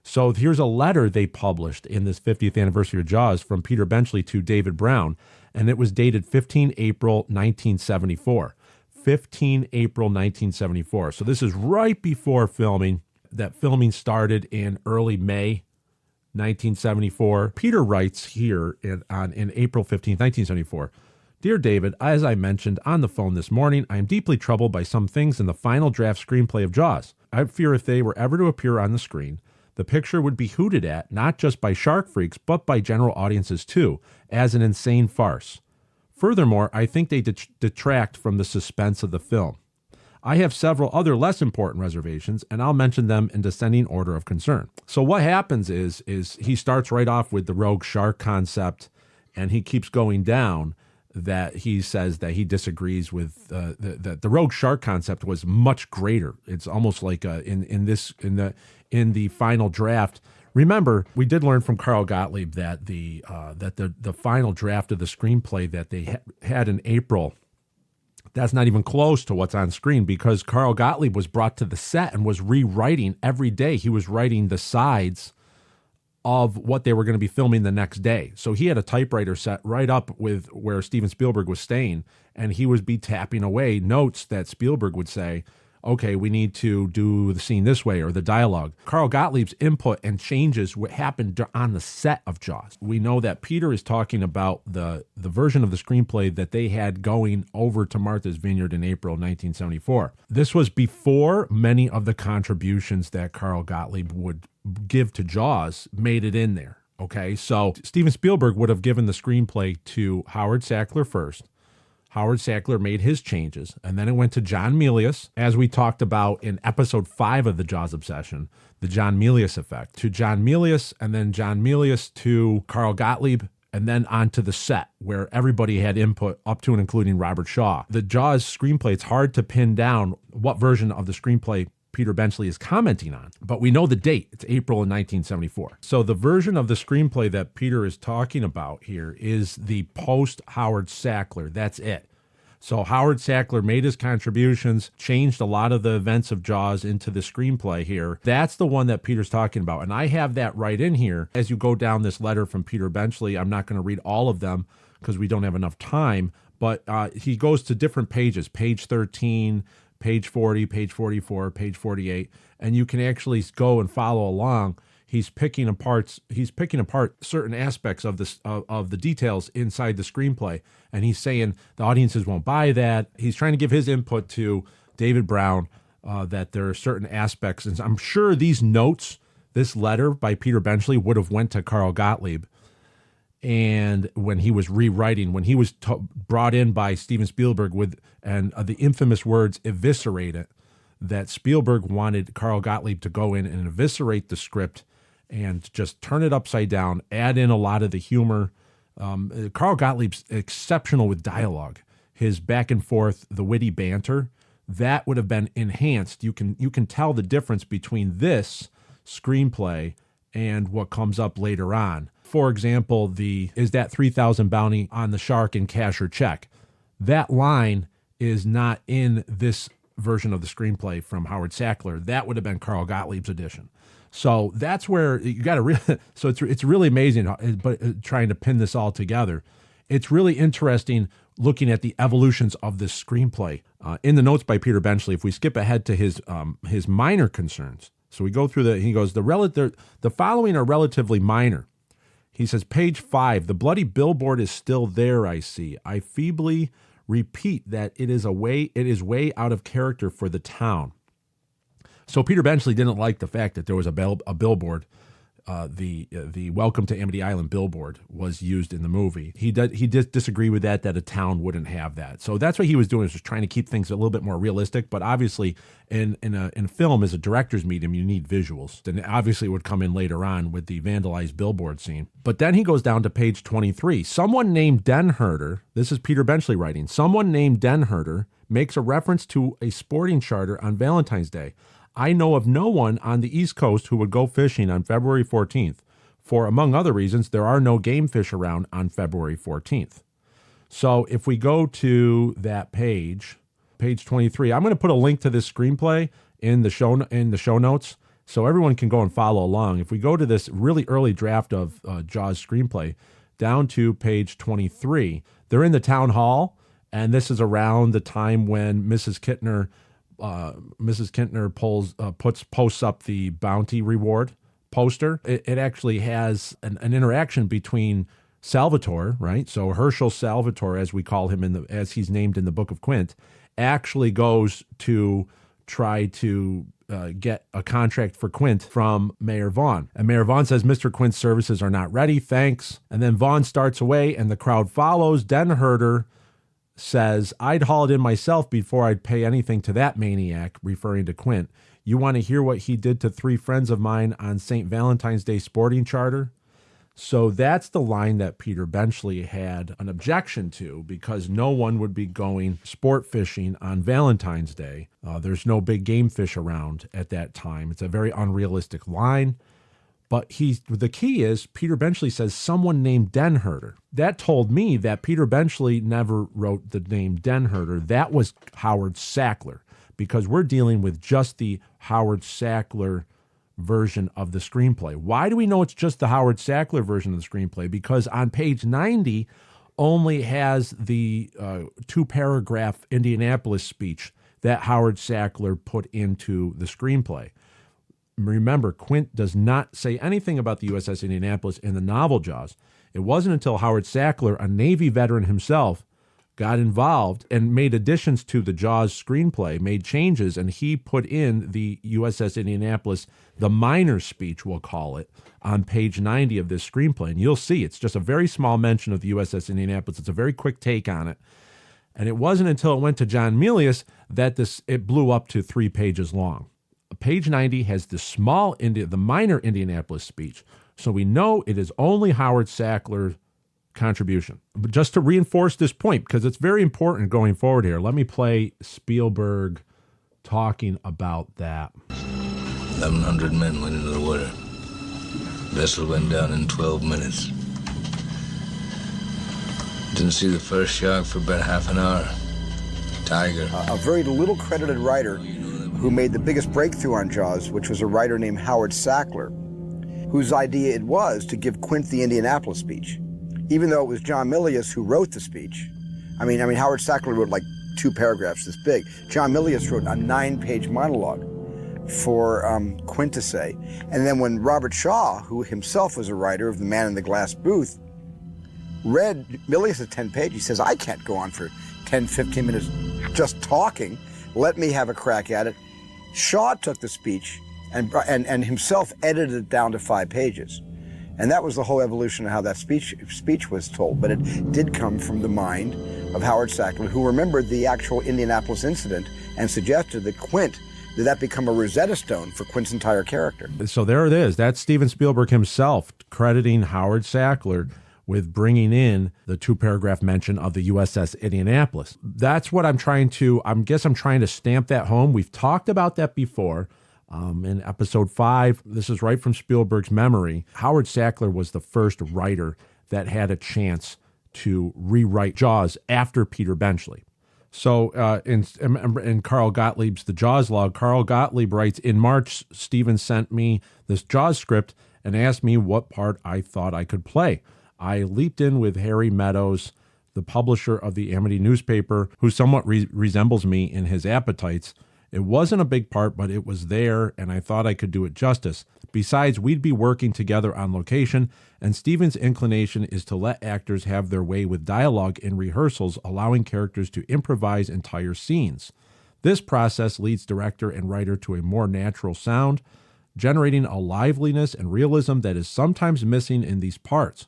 So here's a letter they published in this 50th anniversary of Jaws from Peter Benchley to David Brown, and it was dated 15 April 1974. 15 April 1974. So this is right before filming. That filming started in early May 1974. Peter writes here in April 15th, 1974, Dear David, as I mentioned on the phone this morning, I am deeply troubled by some things in the final draft screenplay of Jaws. I fear if they were ever to appear on the screen, the picture would be hooted at, not just by shark freaks, but by general audiences too, as an insane farce. Furthermore, I think they detract from the suspense of the film. I have several other less important reservations, and I'll mention them in descending order of concern. So what happens is he starts right off with the rogue shark concept, and he keeps going down that he says that he disagrees with the rogue shark concept was much greater. It's almost like in the final draft. Remember, we did learn from Carl Gottlieb that the final draft of the screenplay that they had in April, that's not even close to what's on screen, because Carl Gottlieb was brought to the set and was rewriting every day. He was writing the sides of what they were going to be filming the next day. So he had a typewriter set right up with where Steven Spielberg was staying, and he would be tapping away notes that Spielberg would say, okay, we need to do the scene this way, or the dialogue. Carl Gottlieb's input and changes what happened on the set of Jaws. We know that Peter is talking about the version of the screenplay that they had going over to Martha's Vineyard in April 1974. This was before many of the contributions that Carl Gottlieb would give to Jaws made it in there. Okay, so Steven Spielberg would have given the screenplay to Howard Sackler first. Howard Sackler made his changes, and then it went to John Milius, as we talked about in episode 5 of the Jaws Obsession, the John Milius effect, to John Milius, and then John Milius to Carl Gottlieb, and then onto the set, where everybody had input up to and including Robert Shaw. The Jaws screenplay, it's hard to pin down what version of the screenplay Peter Benchley is commenting on, but we know the date. It's April in 1974. So the version of the screenplay that Peter is talking about here is the post-Howard Sackler. That's it. So Howard Sackler made his contributions, changed a lot of the events of Jaws into the screenplay here. That's the one that Peter's talking about. And I have that right in here. As you go down this letter from Peter Benchley, I'm not going to read all of them because we don't have enough time, but he goes to different pages, page 13, page 40, page 44, page 48, and you can actually go and follow along. He's picking apart certain aspects of this of the details inside the screenplay, and he's saying the audiences won't buy that. He's trying to give his input to David Brown that there are certain aspects, and I'm sure these notes, this letter by Peter Benchley, would have went to Carl Gottlieb. And when he was rewriting, when he was brought in by Steven Spielberg with the infamous words "eviscerate it," that Spielberg wanted Carl Gottlieb to go in and eviscerate the script and just turn it upside down, add in a lot of the humor. Carl Gottlieb's exceptional with dialogue, his back and forth, the witty banter, that would have been enhanced. You can tell the difference between this screenplay and what comes up later on. For example, is that 3,000 bounty on the shark in cash or check? That line is not in this version of the screenplay from Howard Sackler. That would have been Carl Gottlieb's edition. So that's where you got to so it's really amazing, but trying to pin this all together. It's really interesting looking at the evolutions of this screenplay. In the notes by Peter Benchley, if we skip ahead to his minor concerns. So we go through he goes, the following are relatively minor. He says, page 5, the bloody billboard is still there, I see. I feebly repeat that it is way out of character for the town. So Peter Benchley didn't like the fact that there was a billboard. The Welcome to Amity Island billboard was used in the movie. He did disagree with that a town wouldn't have that. So that's what he was doing, was just trying to keep things a little bit more realistic. But obviously, in film, as a director's medium, you need visuals. Then obviously it would come in later on with the vandalized billboard scene. But then he goes down to page 23. Someone named Denherder, this is Peter Benchley writing, someone named Denherder makes a reference to a sporting charter on Valentine's Day. I know of no one on the East Coast who would go fishing on February 14th, for, among other reasons, there are no game fish around on February 14th. So if we go to that page 23, I'm going to put a link to this screenplay in the show notes so everyone can go and follow along. If we go to this really early draft of Jaws screenplay, down to page 23, they're in the town hall, and this is around the time when Mrs. Kittner posts up the bounty reward poster. It actually has an interaction between Salvatore, right? So Herschel Salvatore, as we call him as he's named in the Book of Quint, actually goes to try to get a contract for Quint from Mayor Vaughn. And Mayor Vaughn says, Mr. Quint's services are not ready, thanks. And then Vaughn starts away and the crowd follows. Denherder says, I'd haul it in myself before I'd pay anything to that maniac, referring to Quint. You want to hear what he did to 3 friends of mine on St. Valentine's Day sporting charter? So that's the line that Peter Benchley had an objection to, because no one would be going sport fishing on Valentine's Day. There's no big game fish around at that time. It's a very unrealistic line. But the key is Peter Benchley says someone named Denherder. That told me that Peter Benchley never wrote the name Denherder. That was Howard Sackler, because we're dealing with just the Howard Sackler version of the screenplay. Why do we know it's just the Howard Sackler version of the screenplay? Because on page 90 only has the 2-paragraph Indianapolis speech that Howard Sackler put into the screenplay. Remember, Quint does not say anything about the USS Indianapolis in the novel Jaws. It wasn't until Howard Sackler, a Navy veteran himself, got involved and made additions to the Jaws screenplay, made changes, and he put in the USS Indianapolis, the minor speech, we'll call it, on page 90 of this screenplay. And you'll see it's just a very small mention of the USS Indianapolis. It's a very quick take on it. And it wasn't until it went to John Milius that it blew up to 3 pages long. Page 90 has the minor Indianapolis speech. So we know it is only Howard Sackler's contribution. But just to reinforce this point, because it's very important going forward here, let me play Spielberg talking about that. 1,100 men went into the water. Vessel went down in 12 minutes. Didn't see the first shark for about half an hour. Tiger. A very little credited writer who made the biggest breakthrough on Jaws, which was a writer named Howard Sackler, whose idea it was to give Quint the Indianapolis speech. Even though it was John Milius who wrote the speech. I mean, Howard Sackler wrote like 2 paragraphs this big. John Milius wrote a 9-page monologue for Quint to say. And then when Robert Shaw, who himself was a writer of The Man in the Glass Booth, read Milius' 10 pages, he says, I can't go on for 10, 15 minutes just talking. Let me have a crack at it. Shaw took the speech and himself edited it down to 5 pages. And that was the whole evolution of how that speech was told. But it did come from the mind of Howard Sackler, who remembered the actual Indianapolis incident and suggested that become a Rosetta Stone for Quint's entire character. So there it is. That's Steven Spielberg himself crediting Howard Sackler with bringing in the 2-paragraph mention of the USS Indianapolis. That's what I'm trying to stamp that home. We've talked about that before. In episode 5, this is right from Spielberg's memory. Howard Sackler was the first writer that had a chance to rewrite Jaws after Peter Benchley. So in Carl Gottlieb's The Jaws Log, Carl Gottlieb writes, in March, Steven sent me this Jaws script and asked me what part I thought I could play. I leaped in with Harry Meadows, the publisher of the Amity newspaper, who somewhat resembles me in his appetites. It wasn't a big part, but it was there, and I thought I could do it justice. Besides, we'd be working together on location, and Steven's inclination is to let actors have their way with dialogue in rehearsals, allowing characters to improvise entire scenes. This process leads director and writer to a more natural sound, generating a liveliness and realism that is sometimes missing in these parts.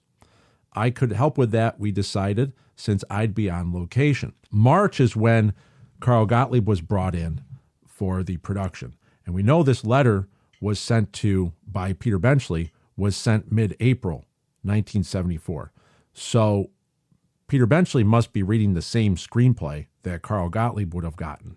I could help with that, we decided, since I'd be on location. March is when Carl Gottlieb was brought in for the production. And we know this letter was sent by Peter Benchley, was sent mid-April 1974. So Peter Benchley must be reading the same screenplay that Carl Gottlieb would have gotten.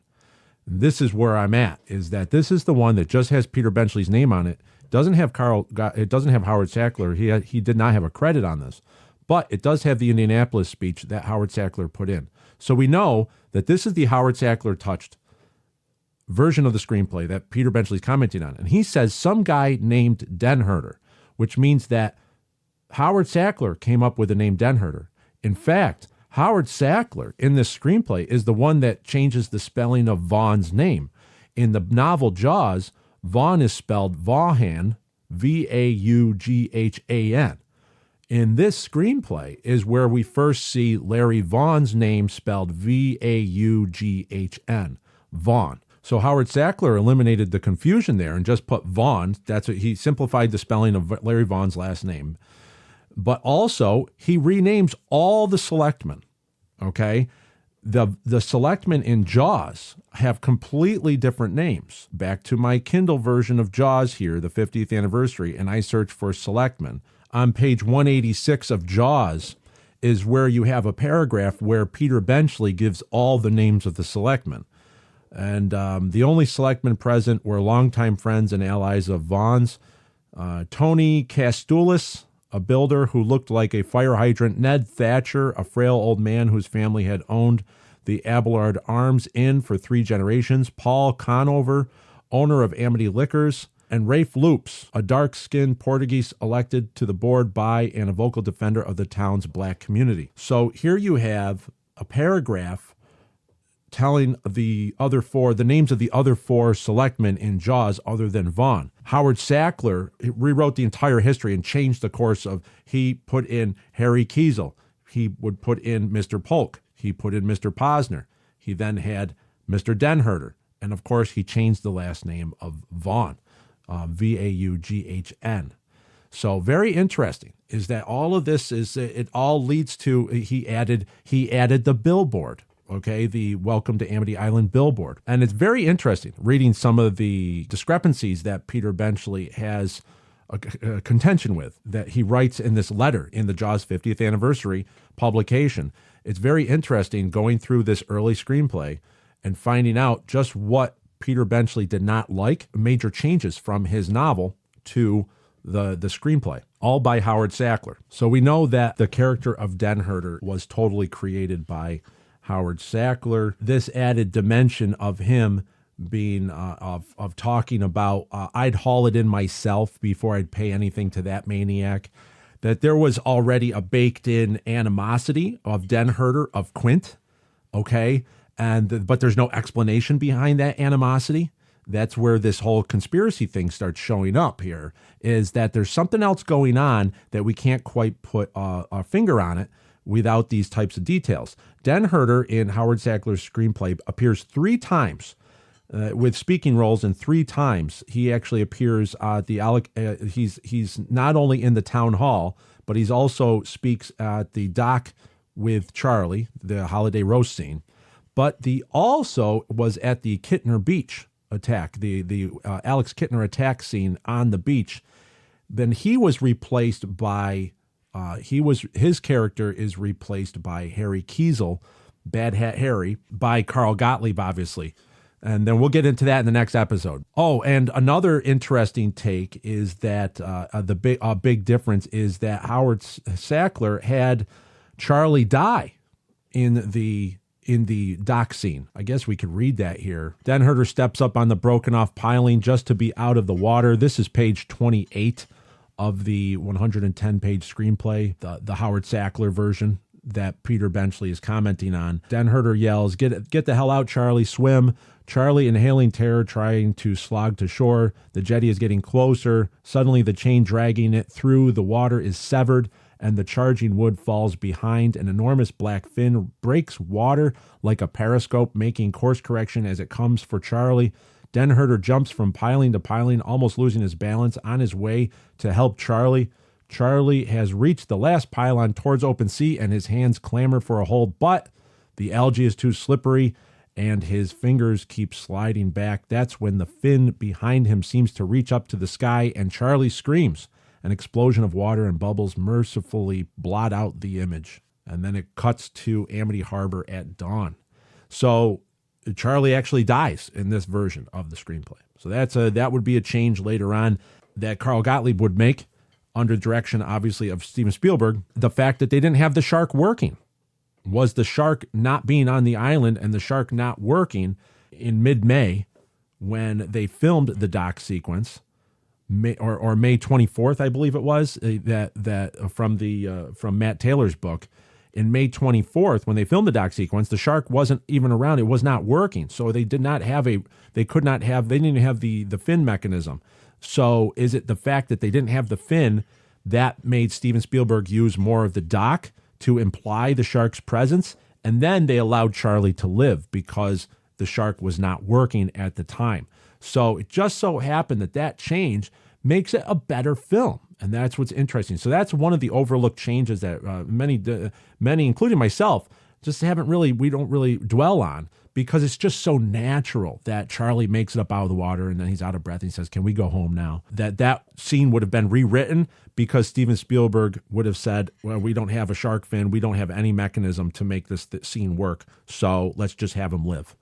And this is where I'm at, is that this is the one that just has Peter Benchley's name on it. It doesn't have Howard Sackler. He did not have a credit on this. But it does have the Indianapolis speech that Howard Sackler put in. So we know that this is the Howard Sackler touched version of the screenplay that Peter Benchley's commenting on. And he says some guy named Denherder, which means that Howard Sackler came up with the name Denherder. In fact, Howard Sackler in this screenplay is the one that changes the spelling of Vaughn's name. In the novel Jaws, Vaughn is spelled Vaughan, Vaughan. In this screenplay is where we first see Larry Vaughn's name spelled Vaughn, Vaughn. So Howard Sackler eliminated the confusion there and just put Vaughn. That's what he simplified the spelling of Larry Vaughn's last name. But also he renames all the Selectmen. Okay, the Selectmen in Jaws have completely different names. Back to my Kindle version of Jaws here, the 50th anniversary, and I search for Selectmen. On page 186 of Jaws is where you have a paragraph where Peter Benchley gives all the names of the Selectmen. And the only Selectmen present were longtime friends and allies of Vaughn's. Tony Castulis, a builder who looked like a fire hydrant. Ned Thatcher, a frail old man whose family had owned the Abelard Arms Inn for 3 generations. Paul Conover, owner of Amity Liquors. And Rafe Loops, a dark-skinned Portuguese elected to the board by and a vocal defender of the town's black community. So here you have a paragraph telling the names of the other 4 selectmen in Jaws other than Vaughn. Howard Sackler rewrote the entire history and changed the course of, he put in Harry Kiesel. He would put in Mr. Polk. He put in Mr. Posner. He then had Mr. Denherder. And of course, he changed the last name of Vaughn. Vaughn. So very interesting is that all of this it all leads to he added the billboard, okay, the Welcome to Amity Island billboard. And it's very interesting reading some of the discrepancies that Peter Benchley has a contention with, that he writes in this letter in the Jaws 50th anniversary publication. It's very interesting going through this early screenplay and finding out just what Peter Benchley did not like, major changes from his novel to the screenplay, all by Howard Sackler. So we know that the character of Denherder was totally created by Howard Sackler. This added dimension of him being of talking about, I'd haul it in myself before I'd pay anything to that maniac, that there was already a baked-in animosity of Denherder, of Quint, okay? But there's no explanation behind that animosity. That's where this whole conspiracy thing starts showing up here, is that there's something else going on that we can't quite put our finger on it without these types of details. Denherder in Howard Sackler's screenplay appears 3 times with speaking roles, and 3 times he actually appears at he's not only in the town hall, but he's also speaks at the dock with Charlie, the holiday roast scene. But the also was at the Kittner Beach attack, the Alex Kittner attack scene on the beach. Then he was replaced by his character is replaced by Harry Kiesel, Bad Hat Harry, by Carl Gottlieb, obviously. And then we'll get into that in the next episode. Oh, and another interesting take is that the big difference is that Howard Sackler had Charlie die in the dock scene. I guess we could read that here. Denherder steps up on the broken off piling just to be out of the water. This is page 28 of the 110-page screenplay, the Howard Sackler version that Peter Benchley is commenting on. Denherder yells, "Get the hell out, Charlie, swim." Charlie, inhaling terror, trying to slog to shore. The jetty is getting closer. Suddenly, the chain dragging it through the water is severed, and the charging wood falls behind. An enormous black fin breaks water like a periscope, making course correction as it comes for Charlie. Denherder jumps from piling to piling, almost losing his balance on his way to help Charlie. Charlie has reached the last pylon towards open sea, and his hands clamor for a hold, but the algae is too slippery, and his fingers keep sliding back. That's when the fin behind him seems to reach up to the sky, and Charlie screams. An explosion of water and bubbles mercifully blot out the image. And then it cuts to Amity Harbor at dawn. So Charlie actually dies in this version of the screenplay. So that would be a change later on that Carl Gottlieb would make under direction, obviously, of Steven Spielberg. The fact that they didn't have the shark working. Was the shark not being on the island and the shark not working in mid-May when they filmed the dock sequence, May 24th, I believe it was, from Matt Taylor's book. In May 24th, when they filmed the dock sequence, the shark wasn't even around. It was not working. So they didn't have the fin mechanism. So is it the fact that they didn't have the fin that made Steven Spielberg use more of the dock to imply the shark's presence? And then they allowed Charlie to live because the shark was not working at the time. So it just so happened that change makes it a better film. And that's what's interesting. So that's one of the overlooked changes that many, including myself, we don't really dwell on, because it's just so natural that Charlie makes it up out of the water and then he's out of breath and he says, "Can we go home now?" That scene would have been rewritten because Steven Spielberg would have said, "Well, we don't have a shark fin. We don't have any mechanism to make this scene work. So let's just have him live."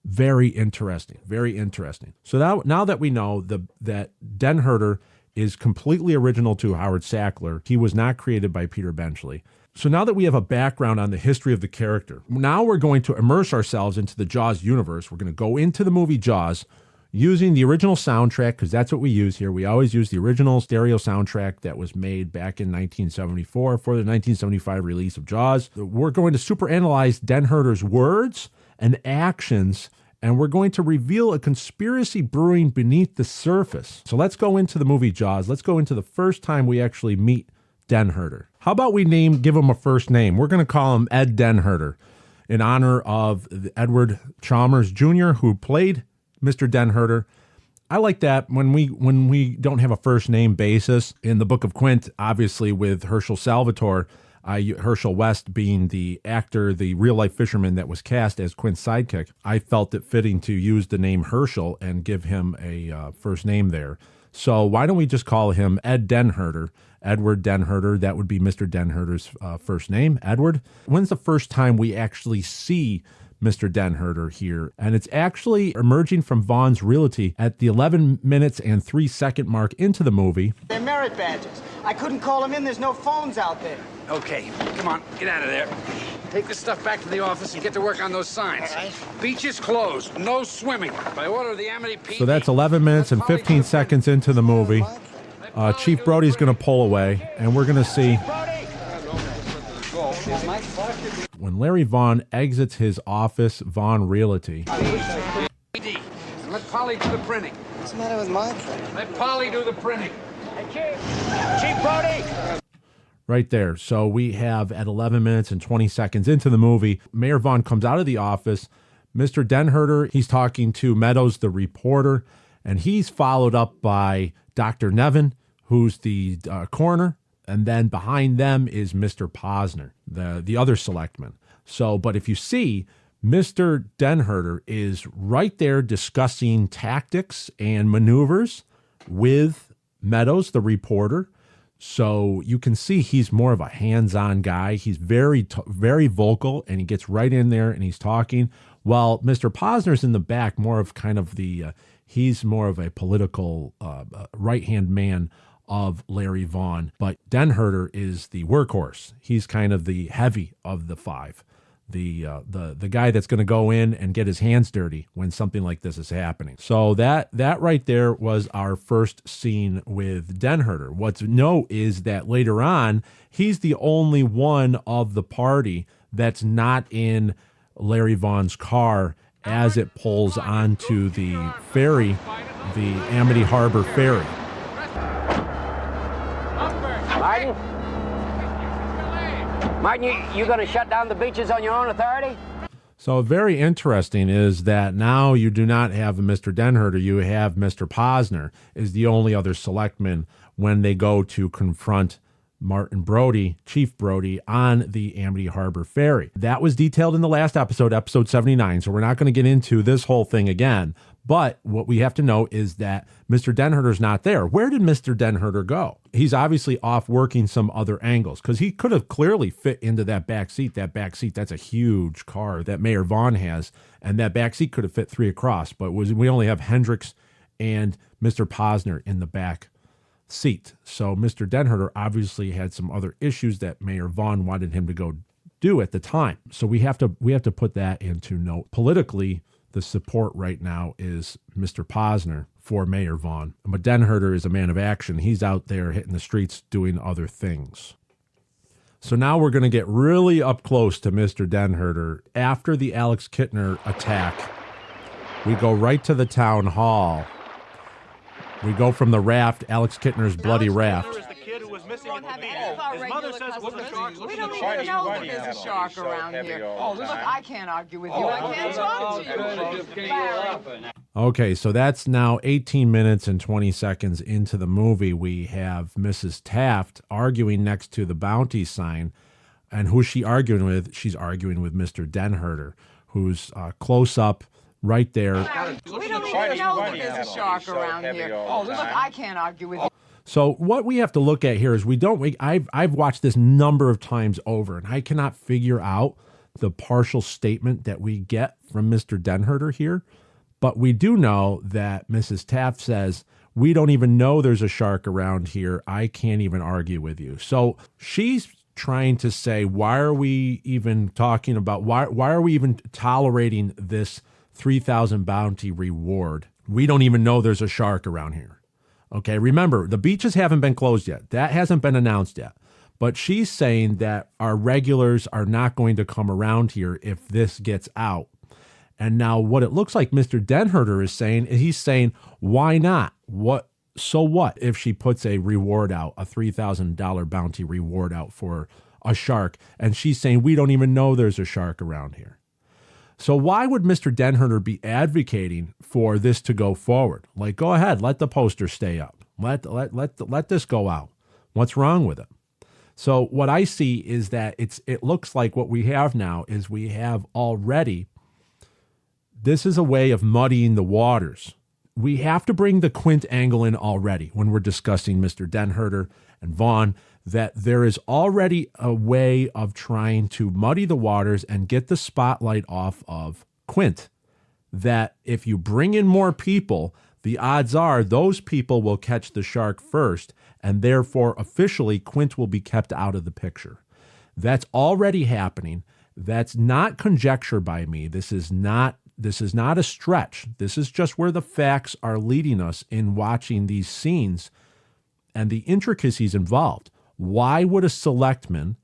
Very interesting. Very interesting. So now that we know that Denherder is completely original to Howard Sackler, he was not created by Peter Benchley. So now that we have a background on the history of the character, now we're going to immerse ourselves into the Jaws universe. We're going to go into the movie Jaws using the original soundtrack, because that's what we use here. We always use the original stereo soundtrack that was made back in 1974 for the 1975 release of Jaws. We're going to superanalyze Denherder's words and actions, and we're going to reveal a conspiracy brewing beneath the surface. So let's go into the movie Jaws. Let's go into the first time we actually meet Denherder. How about we give him a first name? We're going to call him Ed Denherder in honor of Edward Chalmers Jr., who played Mr. Denherder. I like that when we don't have a first name basis. In the Book of Quint, obviously with Herschel Salvatore, Herschel West being the actor, the real-life fisherman that was cast as Quint's sidekick, I felt it fitting to use the name Herschel and give him a first name there. So why don't we just call him Ed Denherder, Edward Denherder? That would be Mr. Denherder's first name, Edward. When's the first time we actually see Mr. Denherder here? And it's actually emerging from Vaughn's realty at the 11 minutes and 3 second mark into the movie. They're merit badges. I couldn't call them in. There's no phones out there. Okay, come on, get out of there. Take this stuff back to the office and get to work on those signs. All right. Beach is closed. No swimming. By order of the Amity PD. So that's 11 minutes and 15 seconds into the movie. Chief Brody's going to pull away, and we're going to see when Larry Vaughn exits his office, Vaughn Realty. PD. And let Polly do the printing. What's the matter with my printing? Let Polly do the printing. Hey, Chief Brody! Right there. So we have at 11 minutes and 20 seconds into the movie, Mayor Vaughn comes out of the office. Mr. Denherder, he's talking to Meadows, the reporter, and he's followed up by Dr. Nevin, who's the coroner, and then behind them is Mr. Posner, the other selectman. So, but if you see, Mr. Denherder is right there discussing tactics and maneuvers with Meadows, the reporter. So you can see he's more of a hands-on guy. He's very vocal, and he gets right in there and he's talking. While Mr. Posner's in the back, more of kind of he's more of a political right-hand man of Larry Vaughn. But Denherder is the workhorse. He's kind of the heavy of the five. The guy that's going to go in and get his hands dirty when something like this is happening. So that right there was our first scene with Denherder. What's know is that later on, he's the only one of the party that's not in Larry Vaughn's car as it pulls onto the ferry, the Amity Harbor ferry. Martin, you going to shut down the beaches on your own authority? So very interesting is that now you do not have Mr. Denherder, you have Mr. Posner is the only other selectman when they go to confront Brody, Chief Brody, on the Amity Harbor Ferry. That was detailed in the last episode, episode 79, so we're not going to get into this whole thing again. But what we have to know is that Mr. Denherder's not there. Where did Mr. Denherder go? He's obviously off working some other angles, because he could have clearly fit into that back seat. That back seat, that's a huge car that Mayor Vaughn has, and that back seat could have fit 3 across, but we only have Hendricks and Mr. Posner in the back seat. So Mr. Denherder obviously had some other issues that Mayor Vaughn wanted him to go do at the time. So we have to put that into note. Politically, the support right now is Mr. Posner for Mayor Vaughn. But Denherder is a man of action. He's out there hitting the streets doing other things. So now we're going to get really up close to Mr. Denherder. After the Alex Kittner attack, we go right to the town hall. We go from the raft, Alex Kittner's bloody raft. His mother says it wasn't a shark. We don't even know that there's a shark around here. Oh, look, I can't argue with you. I can't talk to you. Okay, so that's now 18 minutes and 20 seconds into the movie. We have Mrs. Taft arguing next to the bounty sign. And who's she arguing with? She's arguing with Mr. Denherder, who's close up right there. We don't even know that there's a shark around here. Oh, look, I can't argue with you. So what we have to look at here is I've watched this number of times over, and I cannot figure out the partial statement that we get from Mr. Denherder here. But we do know that Mrs. Taft says, we don't even know there's a shark around here. I can't even argue with you. So she's trying to say, why are we even talking about, why are we even tolerating this 3,000 bounty reward? We don't even know there's a shark around here. Okay, remember, the beaches haven't been closed yet. That hasn't been announced yet. But she's saying that our regulars are not going to come around here if this gets out. And now what it looks like Mr. Denherder is saying, he's saying, why not? So what if she puts a reward out, a $3,000 bounty reward out for a shark? And she's saying, we don't even know there's a shark around here. So why would Mr. Denherder be advocating for this to go forward? Like, go ahead, let the poster stay up. Let this go out. What's wrong with it? So what I see is that it looks like what we have now is we have already, this is a way of muddying the waters. We have to bring the Quint angle in already when we're discussing Mr. Denherder and Vaughn, that there is already a way of trying to muddy the waters and get the spotlight off of Quint. That if you bring in more people, the odds are those people will catch the shark first, and therefore officially Quint will be kept out of the picture. That's already happening. That's not conjecture by me. This is not a stretch. This is just where the facts are leading us in watching these scenes and the intricacies involved. Why would a selectman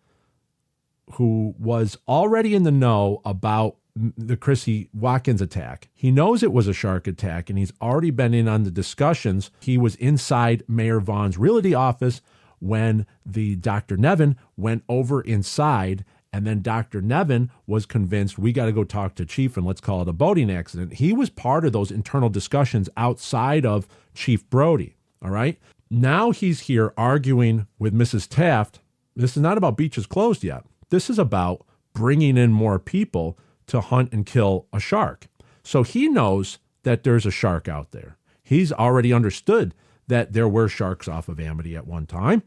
who was already in the know about the Chrissy Watkins attack, he knows it was a shark attack, and he's already been in on the discussions. He was inside Mayor Vaughn's realty office when the Dr. Nevin went over inside, and then Dr. Nevin was convinced, we got to go talk to Chief and let's call it a boating accident. He was part of those internal discussions outside of Chief Brody, all right? Now he's here arguing with Mrs. Taft. This is not about beaches closed yet. This is about bringing in more people to hunt and kill a shark. So he knows that there's a shark out there. He's already understood that there were sharks off of Amity at one time.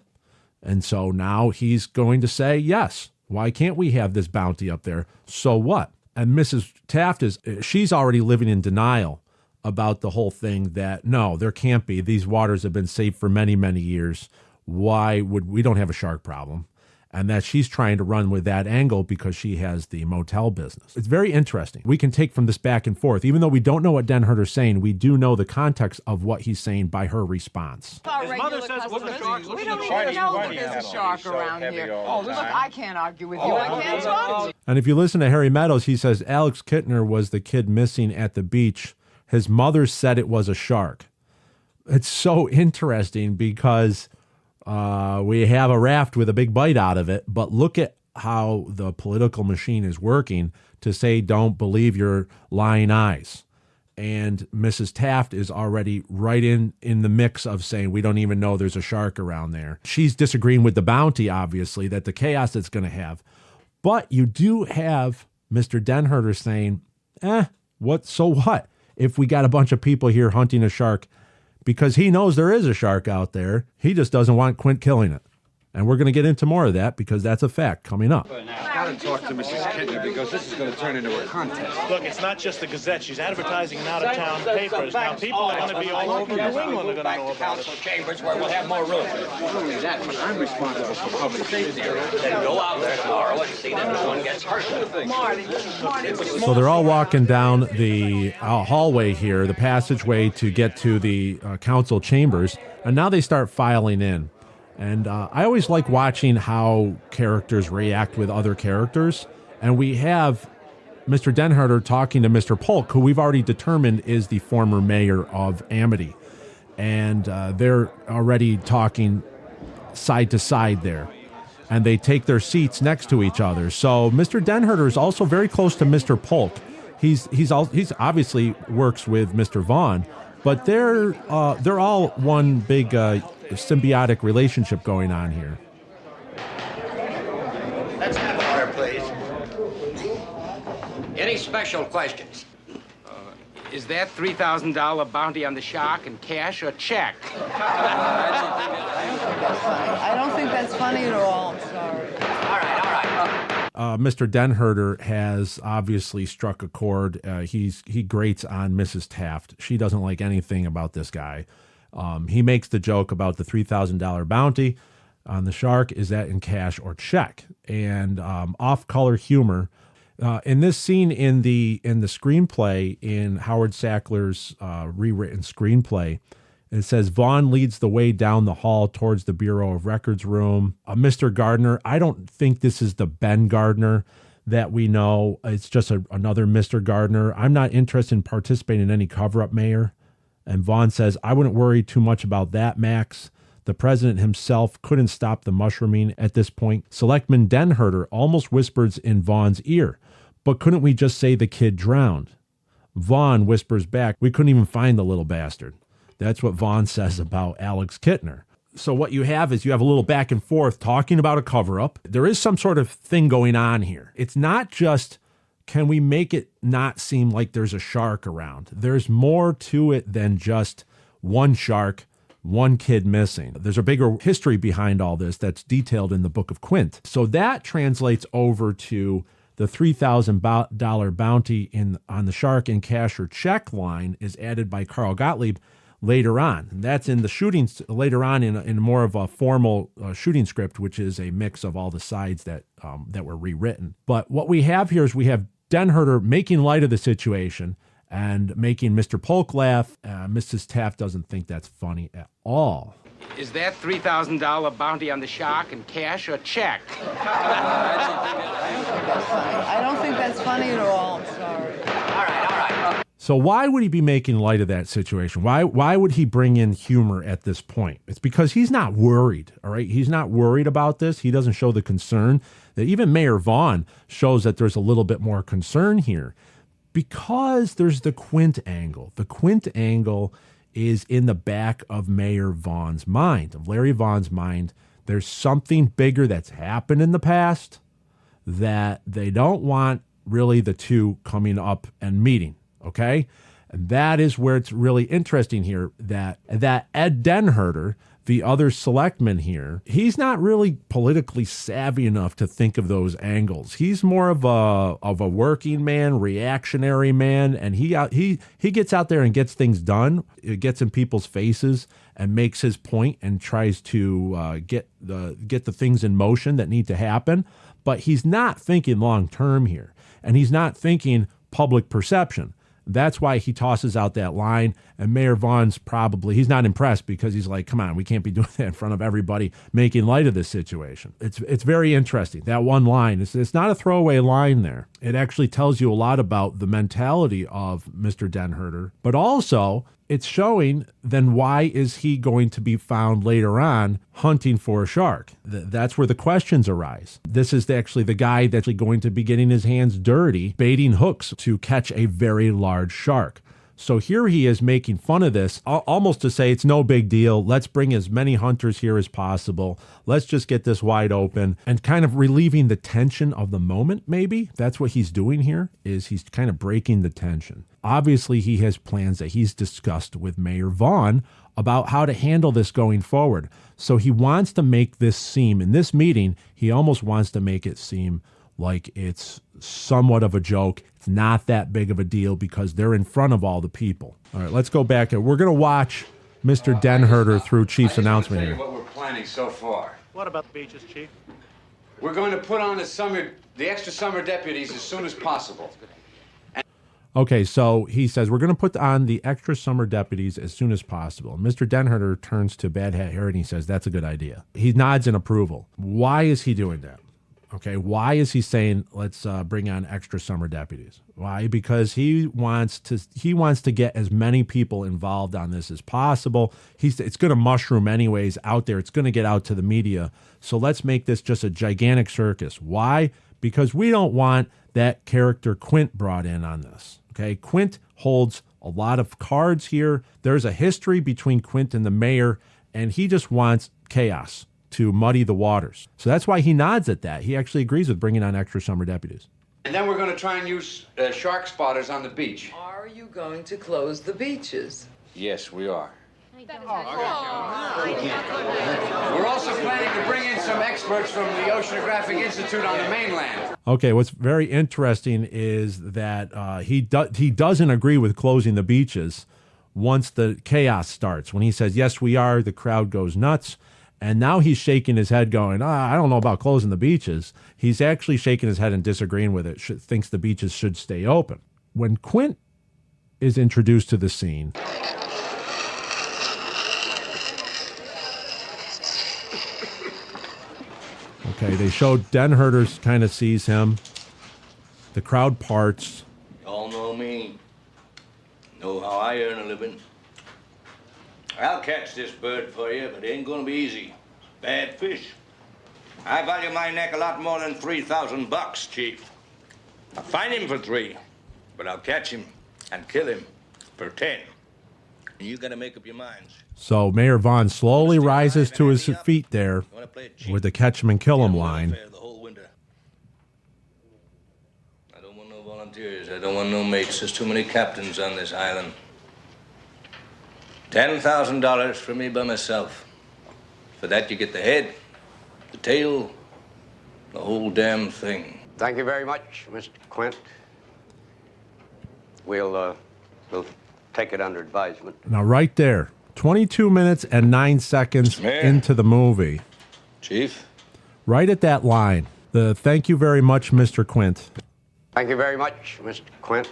And so now he's going to say, yes, why can't we have this bounty up there? So what? And Mrs. Taft she's already living in denial about the whole thing, that no, there can't be. These waters have been safe for many, many years. Why would we don't have a shark problem? And that she's trying to run with that angle because she has the motel business. It's very interesting. We can take from this back and forth. Even though we don't know what Denherder's saying, we do know the context of what he's saying by her response. His mother says it wasn't a shark. We don't even know that there's a shark around here. Oh, look, I can't argue with you. I can't talk to you. And if you listen to Harry Meadows, he says Alex Kittner was the kid missing at the beach. His mother said it was a shark. It's so interesting because we have a raft with a big bite out of it, but look at how the political machine is working to say, don't believe your lying eyes. and Mrs. Taft is already right in the mix of saying, we don't even know there's a shark around there. She's disagreeing with the bounty, obviously, that the chaos it's going to have. But you do have Mr. Denherder saying, so what? If we got a bunch of people here hunting a shark, because he knows there is a shark out there, he just doesn't want Quint killing it. And we're going to get into more of that because that's a fact coming up. I've got to talk to Mrs. Kittner because this is going to turn into a contest. Look, it's not just the Gazette. She's advertising in out-of-town papers. Now, people are going to be all over New England are going to know about it. Chambers where we'll have more room. Not only that, but I'm responsible for public safety. Then go out there tomorrow and see that no one gets hurt. So they're all walking down the hallway here, the passageway to get to the council chambers, and now they start filing in. And I always like watching how characters react with other characters. And we have Mr. Denherder talking to Mr. Polk, who we've already determined is the former mayor of Amity. And they're already talking side to side there. And they take their seats next to each other. So Mr. Denherder is also very close to Mr. Polk. He's obviously works with Mr. Vaughn, but they're all one big symbiotic relationship going on here. Let's have order, please. Any special questions? Is that $3,000 bounty on the shark in cash or check? I don't think that's funny at all. I'm sorry. All right. Mr. Denherder has obviously struck a chord. He grates on Mrs. Taft. She doesn't like anything about this guy. He makes the joke about the $3,000 bounty on the shark. Is that in cash or check? And off-color humor. In this scene in the screenplay, in Howard Sackler's rewritten screenplay, it says Vaughn leads the way down the hall towards the Bureau of Records room. Mr. Gardner, I don't think this is the Ben Gardner that we know. It's just another Mr. Gardner. I'm not interested in participating in any cover-up, Mayor. And Vaughn says, I wouldn't worry too much about that, Max. The president himself couldn't stop the mushrooming at this point. Selectman Denherder almost whispers in Vaughn's ear, but couldn't we just say the kid drowned? Vaughn whispers back, we couldn't even find the little bastard. That's what Vaughn says about Alex Kittner. So what you have is you have a little back and forth talking about a cover-up. There is some sort of thing going on here. It's not just, can we make it not seem like there's a shark around? There's more to it than just one shark, one kid missing. There's a bigger history behind all this that's detailed in the Book of Quint. So that translates over to the $3,000 bounty on the shark in cash or check line is added by Carl Gottlieb later on. And that's in the shootings later on in more of a formal shooting script, which is a mix of all the sides that were rewritten. But what we have here is we have Denherder making light of the situation and making Mr. Polk laugh. Mrs. Taft doesn't think that's funny at all. Is that $3,000 bounty on the shark in cash or check? I don't think that's funny at all. I'm sorry. All right. So why would he be making light of that situation? Why would he bring in humor at this point? It's because he's not worried, all right? He's not worried about this. He doesn't show the concern. That even Mayor Vaughn shows that there's a little bit more concern here because there's the Quint angle. The Quint angle is in the back of Mayor Vaughn's mind, of Larry Vaughn's mind. There's something bigger that's happened in the past that they don't want really the two coming up and meeting. Okay, and that is where it's really interesting here that Ed Denherder, the other selectman here, he's not really politically savvy enough to think of those angles. He's more of a working man, reactionary man, and he gets out there and gets things done. It gets in people's faces and makes his point and tries to get the things in motion that need to happen. But he's not thinking long term here, and he's not thinking public perception. That's why he tosses out that line, and Mayor Vaughn's he's not impressed because he's like, come on, we can't be doing that in front of everybody, making light of this situation. It's very interesting. That one line, it's not a throwaway line there. It actually tells you a lot about the mentality of Mr. Denherder, but also it's showing then why is he going to be found later on hunting for a shark? That's where the questions arise. This is actually the guy that's going to be getting his hands dirty, baiting hooks to catch a very large shark. So here he is making fun of this, almost to say it's no big deal. Let's bring as many hunters here as possible. Let's just get this wide open, and kind of relieving the tension of the moment, maybe. That's what he's doing here, is he's kind of breaking the tension. Obviously, he has plans that he's discussed with Mayor Vaughn about how to handle this going forward. So he wants to make this seem, in this meeting, he almost wants to make it seem like it's somewhat of a joke. It's not that big of a deal because they're in front of all the people. All right, let's go back. We're going to watch Mr. Denherder through Chief's announcement here. What we're planning so far. What about the beaches, Chief? We're going to put on the extra summer deputies as soon as possible. Okay, so he says, we're going to put on the extra summer deputies as soon as possible. Mr. Denherder turns to Bad Hat Harry and he says, that's a good idea. He nods in approval. Why is he doing that? Okay, why is he saying, let's bring on extra summer deputies? Why? Because he wants to get as many people involved on this as possible. It's going to mushroom anyways out there. It's going to get out to the media. So let's make this just a gigantic circus. Why? Because we don't want that character Quint brought in on this. Okay, Quint holds a lot of cards here. There's a history between Quint and the mayor, and he just wants chaos to muddy the waters. So that's why he nods at that. He actually agrees with bringing on extra summer deputies. And then we're going to try and use shark spotters on the beach. Are you going to close the beaches? Yes, we are. We're also planning to bring in some experts from the Oceanographic Institute on the mainland. Okay, what's very interesting is that he doesn't agree with closing the beaches once the chaos starts. When he says, yes, we are, the crowd goes nuts. And now he's shaking his head going, I don't know about closing the beaches. He's actually shaking his head and disagreeing with it, thinks the beaches should stay open. When Quint is introduced to the scene, okay, they show Denherder kind of sees him. The crowd parts. Y'all know me. Know how I earn a living. I'll catch this bird for you, but it ain't gonna be easy. Bad fish. I value my neck a lot more than $3,000, Chief. I'll find him for 3, but I'll catch him and kill him for 10. And you gotta make up your minds. So Mayor Vaughn slowly rises to his feet there with the catch him and kill him line. I don't want no volunteers. I don't want no mates. There's too many captains on this island. $10,000 for me by myself. For that, you get the head, the tail, the whole damn thing. Thank you very much, Mr. Quint. We'll take it under advisement. Now, right there, 22 minutes and 9 seconds into the movie. Chief? Right at that line, the thank you very much, Mr. Quint. Thank you very much, Mr. Quint.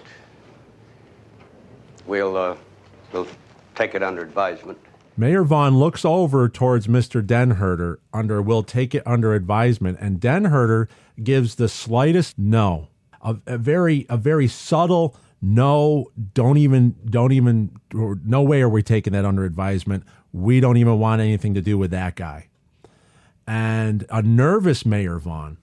We'll take it under advisement. Mayor Vaughn looks over towards Mr. Denherder under "we'll take it under advisement," and Denherder gives the slightest no, a very subtle no. Don't even. No way are we taking that under advisement. We don't even want anything to do with that guy. And a nervous Mayor Vaughn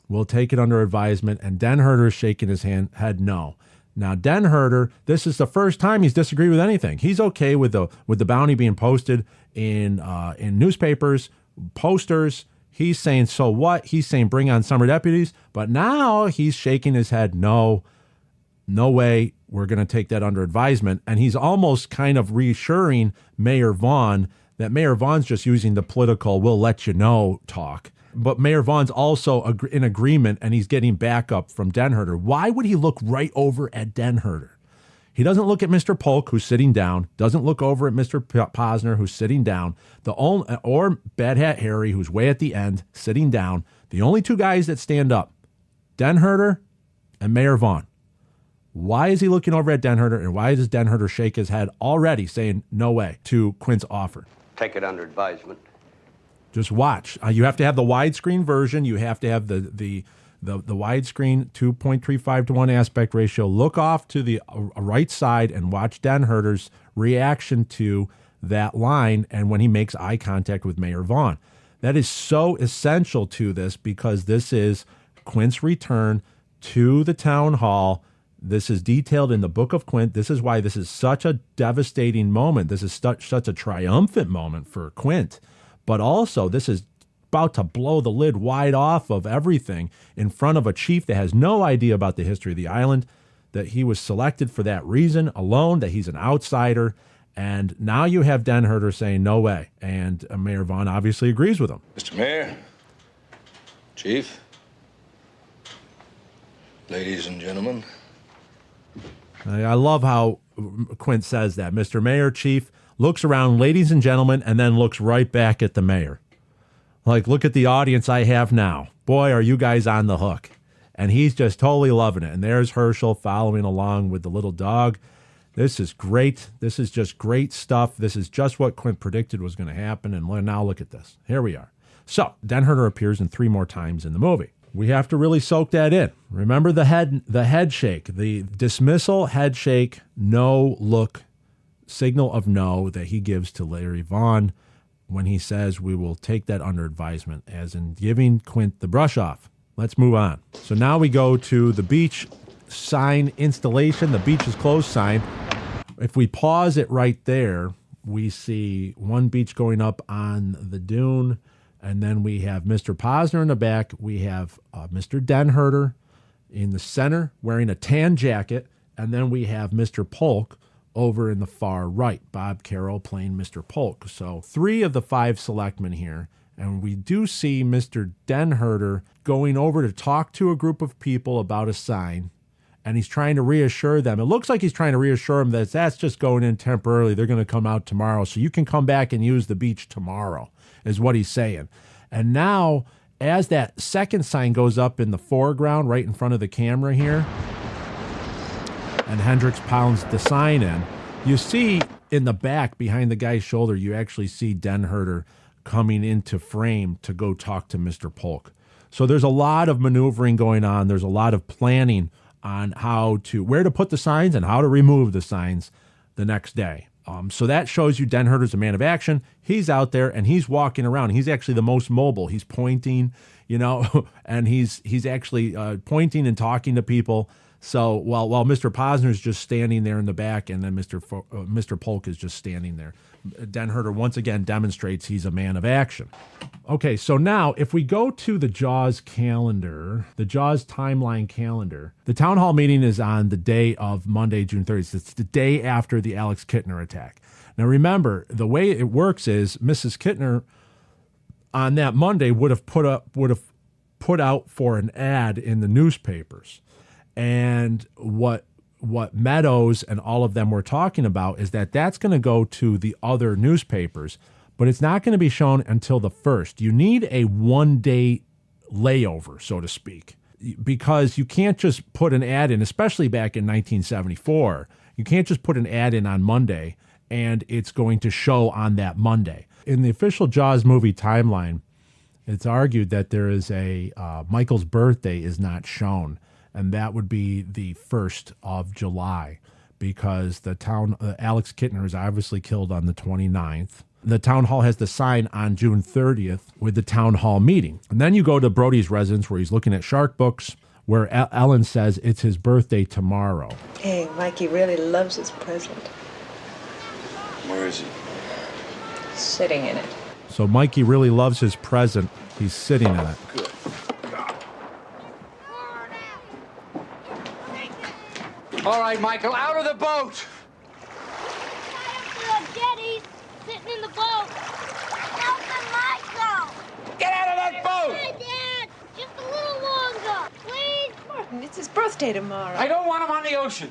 will take it under advisement, and Denherder is shaking his head no. Now, Denherder, this is the first time he's disagreed with anything. He's okay with the bounty being posted in newspapers, posters. He's saying, so what? He's saying, bring on summer deputies. But now he's shaking his head, no way, we're going to take that under advisement. And he's almost kind of reassuring Mayor Vaughn that Mayor Vaughn's just using the political, we'll let you know talk. But Mayor Vaughn's also in agreement, and he's getting backup from Denherder. Why would he look right over at Denherder? He doesn't look at Mr. Polk, who's sitting down, doesn't look over at Mr. Posner, who's sitting down, or Bad Hat Harry, who's way at the end, sitting down. The only two guys that stand up, Denherder and Mayor Vaughn. Why is he looking over at Denherder, and why does Denherder shake his head already, saying no way to Quint's offer? Take it under advisement. Just watch. You have to have the widescreen version. You have to have the widescreen 2.35 to 1 aspect ratio. Look off to the right side and watch Denherder's reaction to that line and when he makes eye contact with Mayor Vaughn. That is so essential to this because this is Quint's return to the town hall. This is detailed in the Book of Quint. This is why this is such a devastating moment. This is such a triumphant moment for Quint. But also, this is about to blow the lid wide off of everything in front of a chief that has no idea about the history of the island, that he was selected for that reason alone, that he's an outsider. And now you have Denherder saying, no way. And Mayor Vaughn obviously agrees with him. Mr. Mayor, Chief, ladies and gentlemen. I love how Quint says that. Mr. Mayor, Chief, looks around, ladies and gentlemen, and then looks right back at the mayor. Like, look at the audience I have now. Boy, are you guys on the hook. And he's just totally loving it. And there's Herschel following along with the little dog. This is great. This is just great stuff. This is just what Quint predicted was going to happen. And now look at this. Here we are. So Denherder appears in 3 more times in the movie. We have to really soak that in. Remember the head shake, the dismissal head shake, no look, signal of no that he gives to Larry Vaughn when he says we will take that under advisement, as in giving Quint the brush off. Let's move on. So now we go to the beach sign installation, the beach is closed sign. If we pause it right there, we see one beach going up on the dune, and then we have Mr. Posner in the back. We have Mr. Denherder in the center wearing a tan jacket, and then we have Mr. Polk over in the far right, Bob Carroll playing Mr. Polk. So 3 of the 5 selectmen here, and we do see Mr. Denherder going over to talk to a group of people about a sign, and he's trying to reassure them. It looks like he's trying to reassure them that that's just going in temporarily. They're going to come out tomorrow, so you can come back and use the beach tomorrow, is what he's saying. And now, as that second sign goes up in the foreground, right in front of the camera here, and Hendricks pounds the sign in, you see in the back, behind the guy's shoulder, you actually see Denherder coming into frame to go talk to Mr. Polk. So there's a lot of maneuvering going on. There's a lot of planning on where to put the signs and how to remove the signs the next day. So that shows you Denherder's a man of action. He's out there and he's walking around. He's actually the most mobile. He's pointing, and he's actually pointing and talking to people. So while Mr. Posner's just standing there in the back, and then Mr. Polk is just standing there, Denherder once again demonstrates he's a man of action. Okay, so now if we go to the Jaws calendar, the Jaws timeline calendar, the town hall meeting is on the day of Monday, June 30th. It's the day after the Alex Kittner attack. Now remember, the way it works is Mrs. Kittner on that Monday would have put out for an ad in the newspapers. And what Meadows and all of them were talking about is that that's going to go to the other newspapers, but it's not going to be shown until the 1st. You need a 1-day layover, so to speak, because you can't just put an ad in, especially back in 1974. You can't just put an ad in on Monday and it's going to show on that Monday. In the official Jaws movie timeline, it's argued that there is Michael's birthday is not shown. And that would be the 1st of July, because Alex Kittner is obviously killed on the 29th. The town hall has the sign on June 30th with the town hall meeting. And then you go to Brody's residence where he's looking at shark books, where Ellen says it's his birthday tomorrow. Hey, Mikey really loves his present. Where is he? Sitting in it. So Mikey really loves his present. He's sitting in it. Good. All right, Michael, out of the boat! Daddy's sitting in the boat. Help the Michael! Get out of that boat! Hi, Dad! Just a little longer, please! Martin, it's his birthday tomorrow. I don't want him on the ocean.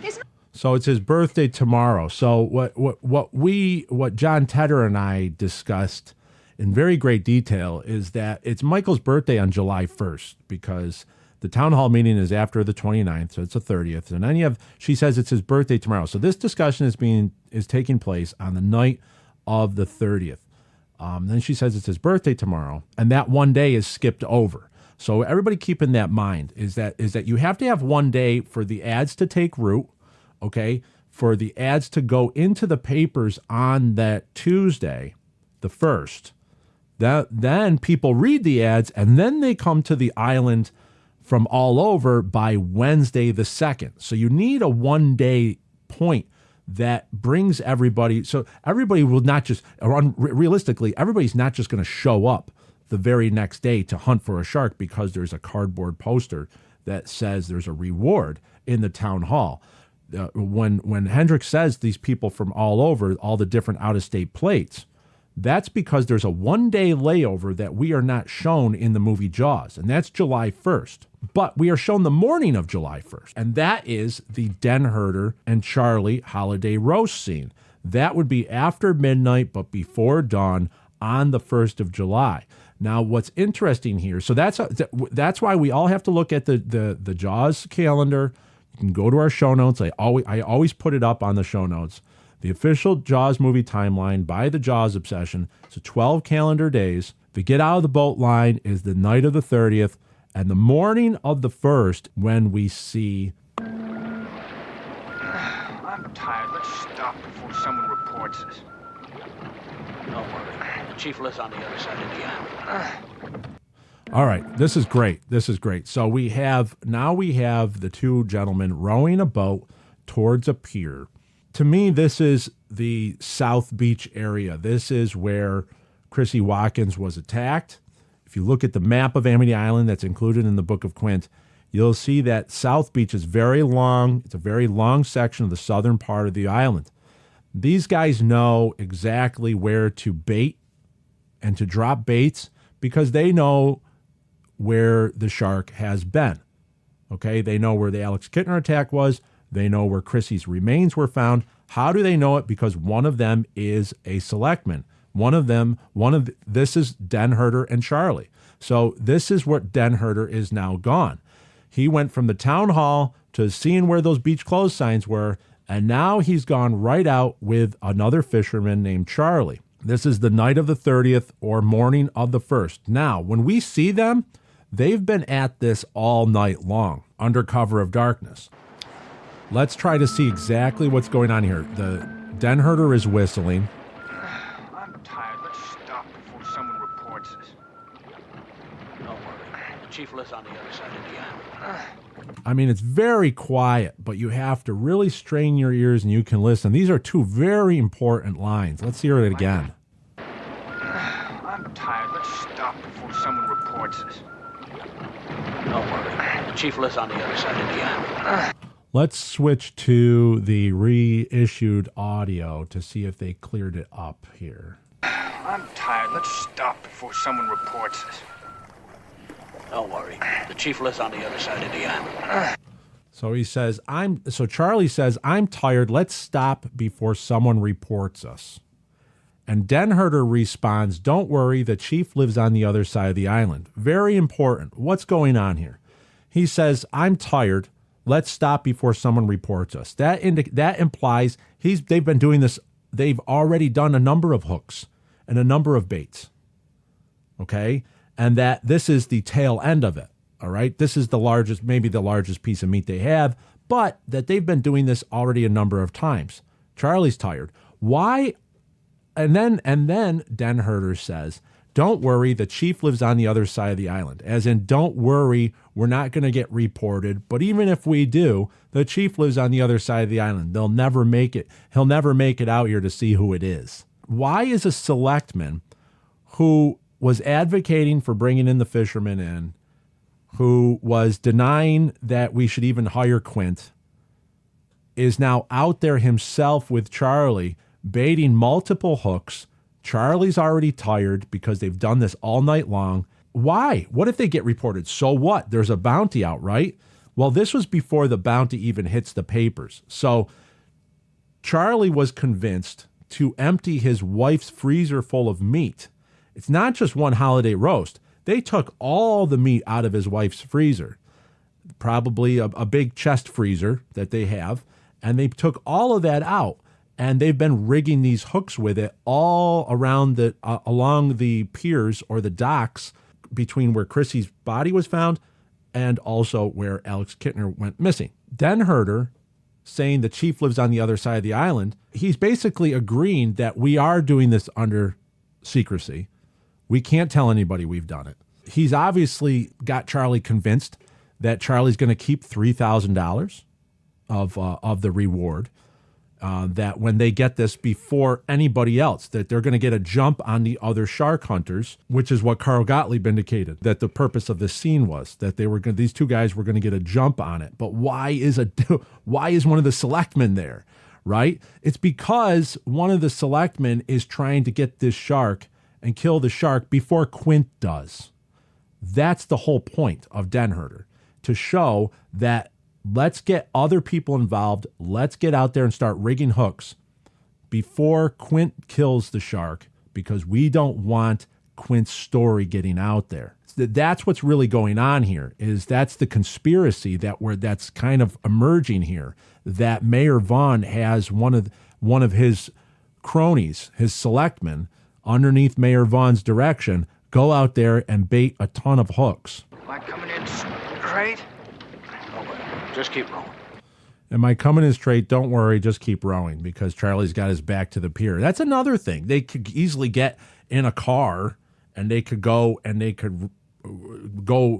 So it's his birthday tomorrow. So what John Tedder and I discussed in very great detail is that it's Michael's birthday on July 1st, because the town hall meeting is after the 29th, so it's the 30th. And then she says it's his birthday tomorrow. So this discussion is taking place on the night of the 30th. Then she says it's his birthday tomorrow, and that one day is skipped over. So everybody keep in that mind is that you have to have one day for the ads to take root, okay, for the ads to go into the papers on that Tuesday, the 1st. Then people read the ads, and then they come to the island from all over by Wednesday the 2nd. So you need a 1-day point that brings everybody. So everybody will not just, realistically, everybody's not just going to show up the very next day to hunt for a shark because there's a cardboard poster that says there's a reward in the town hall. When Hendricks says these people from all over, all the different out-of-state plates, that's because there's a 1-day layover that we are not shown in the movie Jaws, and that's July 1st. But we are shown the morning of July 1st, and that is the Denherder and Charlie holiday roast scene. That would be after midnight but before dawn on the 1st of July. Now, what's interesting here, so that's why we all have to look at the Jaws calendar. You can go to our show notes. I always put it up on the show notes. The official Jaws movie timeline by the Jaws Obsession. So 12 calendar days. The get out of the boat line is the night of the 30th and the morning of the 1st when we see. I'm tired. Let's stop before someone reports us. Don't worry. The chief lives on the other side of the island. All right, this is great. This is great. So we have the two gentlemen rowing a boat towards a pier. To me, this is the South Beach area. This is where Chrissy Watkins was attacked. If you look at the map of Amity Island that's included in the Book of Quint, you'll see that South Beach is very long. It's a very long section of the southern part of the island. These guys know exactly where to bait and to drop baits because they know where the shark has been. Okay, they know where the Alex Kittner attack was. They know where Chrissy's remains were found. How do they know it? Because one of them is a selectman. This is Denherder and Charlie. So this is what Denherder is now gone. He went from the town hall to seeing where those beach closed signs were, and now he's gone right out with another fisherman named Charlie. This is the night of the 30th or morning of the 1st. Now, when we see them, they've been at this all night long, under cover of darkness. Let's try to see exactly what's going on here. The Denherder is whistling. I'm tired. Let's stop before someone reports us. Don't worry. The chief lives on the other side of the island. I mean, it's very quiet, but you have to really strain your ears and you can listen. These are two very important lines. Let's hear it again. I'm tired. Let's stop before someone reports us. Don't worry. The chief lives on the other side of the island. Let's switch to the reissued audio to see if they cleared it up here. I'm tired. Let's stop before someone reports us. Don't worry. The chief lives on the other side of the island. So he says, Charlie says, I'm tired. Let's stop before someone reports us. And Denherder responds, don't worry. The chief lives on the other side of the island. Very important. What's going on here? He says, I'm tired. Let's stop before someone reports us. That implies they've been doing this. They've already done a number of hooks and a number of baits. Okay? And that this is the tail end of it. All right? This is maybe the largest piece of meat they have, but that they've been doing this already a number of times. Charlie's tired. Why? And then Denherder says, don't worry, the chief lives on the other side of the island. As in, don't worry, we're not going to get reported. But even if we do, the chief lives on the other side of the island. They'll never make it. He'll never make it out here to see who it is. Why is a selectman who was advocating for bringing in the fishermen in, who was denying that we should even hire Quint, is now out there himself with Charlie, baiting multiple hooks? Charlie's already tired because they've done this all night long. Why? What if they get reported? So what? There's a bounty out, right? Well, this was before the bounty even hits the papers. So Charlie was convinced to empty his wife's freezer full of meat. It's not just one holiday roast. They took all the meat out of his wife's freezer, probably a big chest freezer that they have, and they took all of that out. And they've been rigging these hooks with it all around along the piers or the docks between where Chrissy's body was found and also where Alex Kittner went missing. Denherder, saying the chief lives on the other side of the island, he's basically agreeing that we are doing this under secrecy. We can't tell anybody we've done it. He's obviously got Charlie convinced that Charlie's going to keep $3,000 of the reward. That when they get this before anybody else, that they're going to get a jump on the other shark hunters, which is what Carl Gottlieb indicated, that the purpose of this scene was, that these two guys were going to get a jump on it. But why is one of the selectmen there, right? It's because one of the selectmen is trying to get this shark and kill the shark before Quint does. That's the whole point of Denherder, to show that let's get other people involved. Let's get out there and start rigging hooks before Quint kills the shark, because we don't want Quint's story getting out there. That's what's really going on here. That's the conspiracy that's kind of emerging here. That Mayor Vaughn has one of his cronies, his selectmen, underneath Mayor Vaughn's direction, go out there and bait a ton of hooks. Am I coming in straight? Just keep rowing. Am I coming in straight? Don't worry, just keep rowing, because Charlie's got his back to the pier. That's another thing. They could easily get in a car and they could go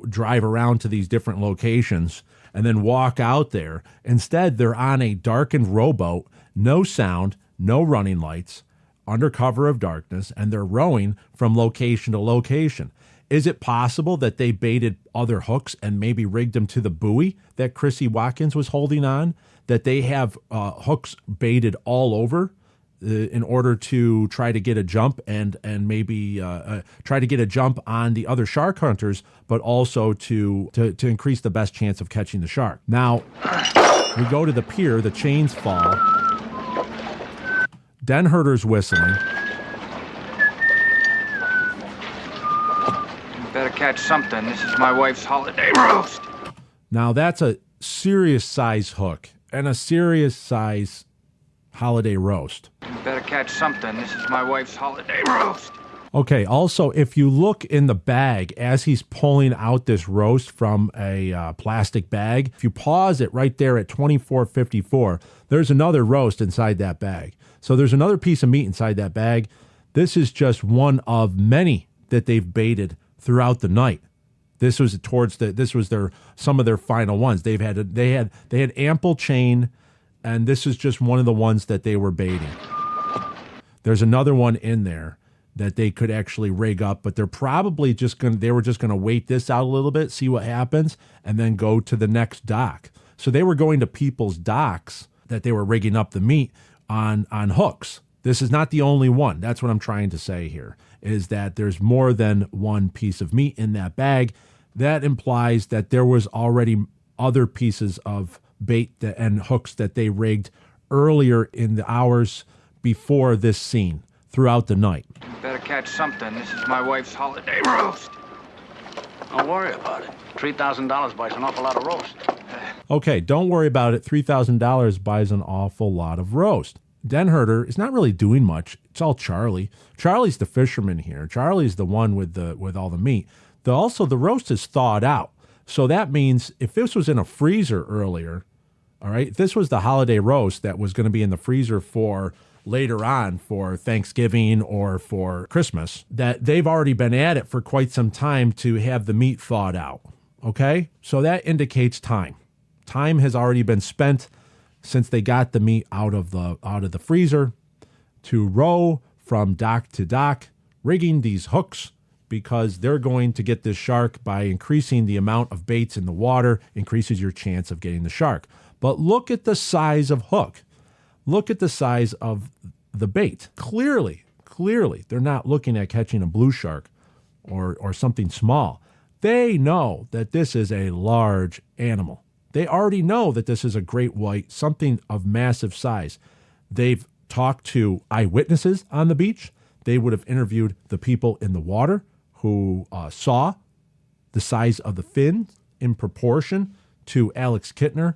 drive around to these different locations and then walk out there. Instead, they're on a darkened rowboat, no sound, no running lights, under cover of darkness, and they're rowing from location to location. Is it possible that they baited other hooks and maybe rigged them to the buoy that Chrissy Watkins was holding on? That they have hooks baited all over in order to try to get a jump and maybe try to get a jump on the other shark hunters, but also to increase the best chance of catching the shark. Now, we go to the pier, the chains fall. Denherder's whistling. Better catch something. This is my wife's holiday roast. Now, that's a serious size hook and a serious size holiday roast. Better catch something. This is my wife's holiday roast. Okay, also, if you look in the bag as he's pulling out this roast from a plastic bag, if you pause it right there at 24.54, there's another roast inside that bag. So there's another piece of meat inside that bag. This is just one of many that they've baited throughout the night. This was some of their final ones. They had ample chain, and this is just one of the ones that they were baiting. There's another one in there that they could actually rig up, but they're probably they were just gonna wait this out a little bit, see what happens, and then go to the next dock. So they were going to people's docks that they were rigging up the meat on hooks. This is not the only one. That's what I'm trying to say here, is that there's more than one piece of meat in that bag. That implies that there was already other pieces of bait and hooks that they rigged earlier in the hours before this scene throughout the night. Better catch something. This is my wife's holiday roast. Don't worry about it. $3,000 buys an awful lot of roast. Okay, don't worry about it. $3,000 buys an awful lot of roast. Denherder is not really doing much. It's all Charlie. Charlie's the fisherman here. Charlie's the one with all the meat. Also, the roast is thawed out. So that means if this was in a freezer earlier, all right, if this was the holiday roast that was going to be in the freezer for later on for Thanksgiving or for Christmas, that they've already been at it for quite some time to have the meat thawed out. Okay? So that indicates time. Time has already been spent since they got the meat out of the freezer to row from dock to dock, rigging these hooks, because they're going to get this shark by increasing the amount of baits in the water, increases your chance of getting the shark. But look at the size of hook. Look at the size of the bait. Clearly, they're not looking at catching a blue shark or something small. They know that this is a large animal. They already know that this is a great white, something of massive size. They've talked to eyewitnesses on the beach. They would have interviewed the people in the water who saw the size of the fin in proportion to Alex Kittner,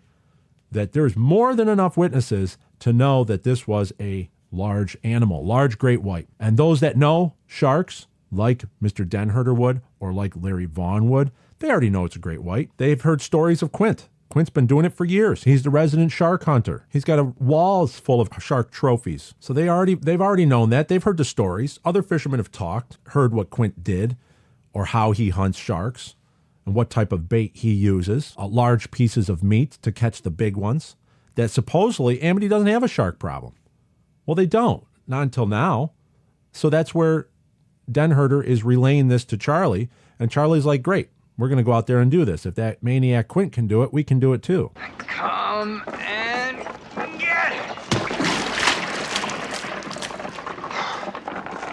that there's more than enough witnesses to know that this was a large animal, large great white. And those that know sharks, like Mr. Denherder would or like Larry Vaughn would, they already know it's a great white. They've heard stories of Quint. Quint's been doing it for years. He's the resident shark hunter. He's got walls full of shark trophies. So they've already known that. They've heard the stories. Other fishermen have talked, heard what Quint did or how he hunts sharks. and what type of bait he uses. Large pieces of meat to catch the big ones. That supposedly Amity doesn't have a shark problem. Well, they don't. Not until now. So that's where Denherder is relaying this to Charlie. And Charlie's like, great, we're going to go out there and do this. If that maniac Quint can do it, we can do it too. Come and get it.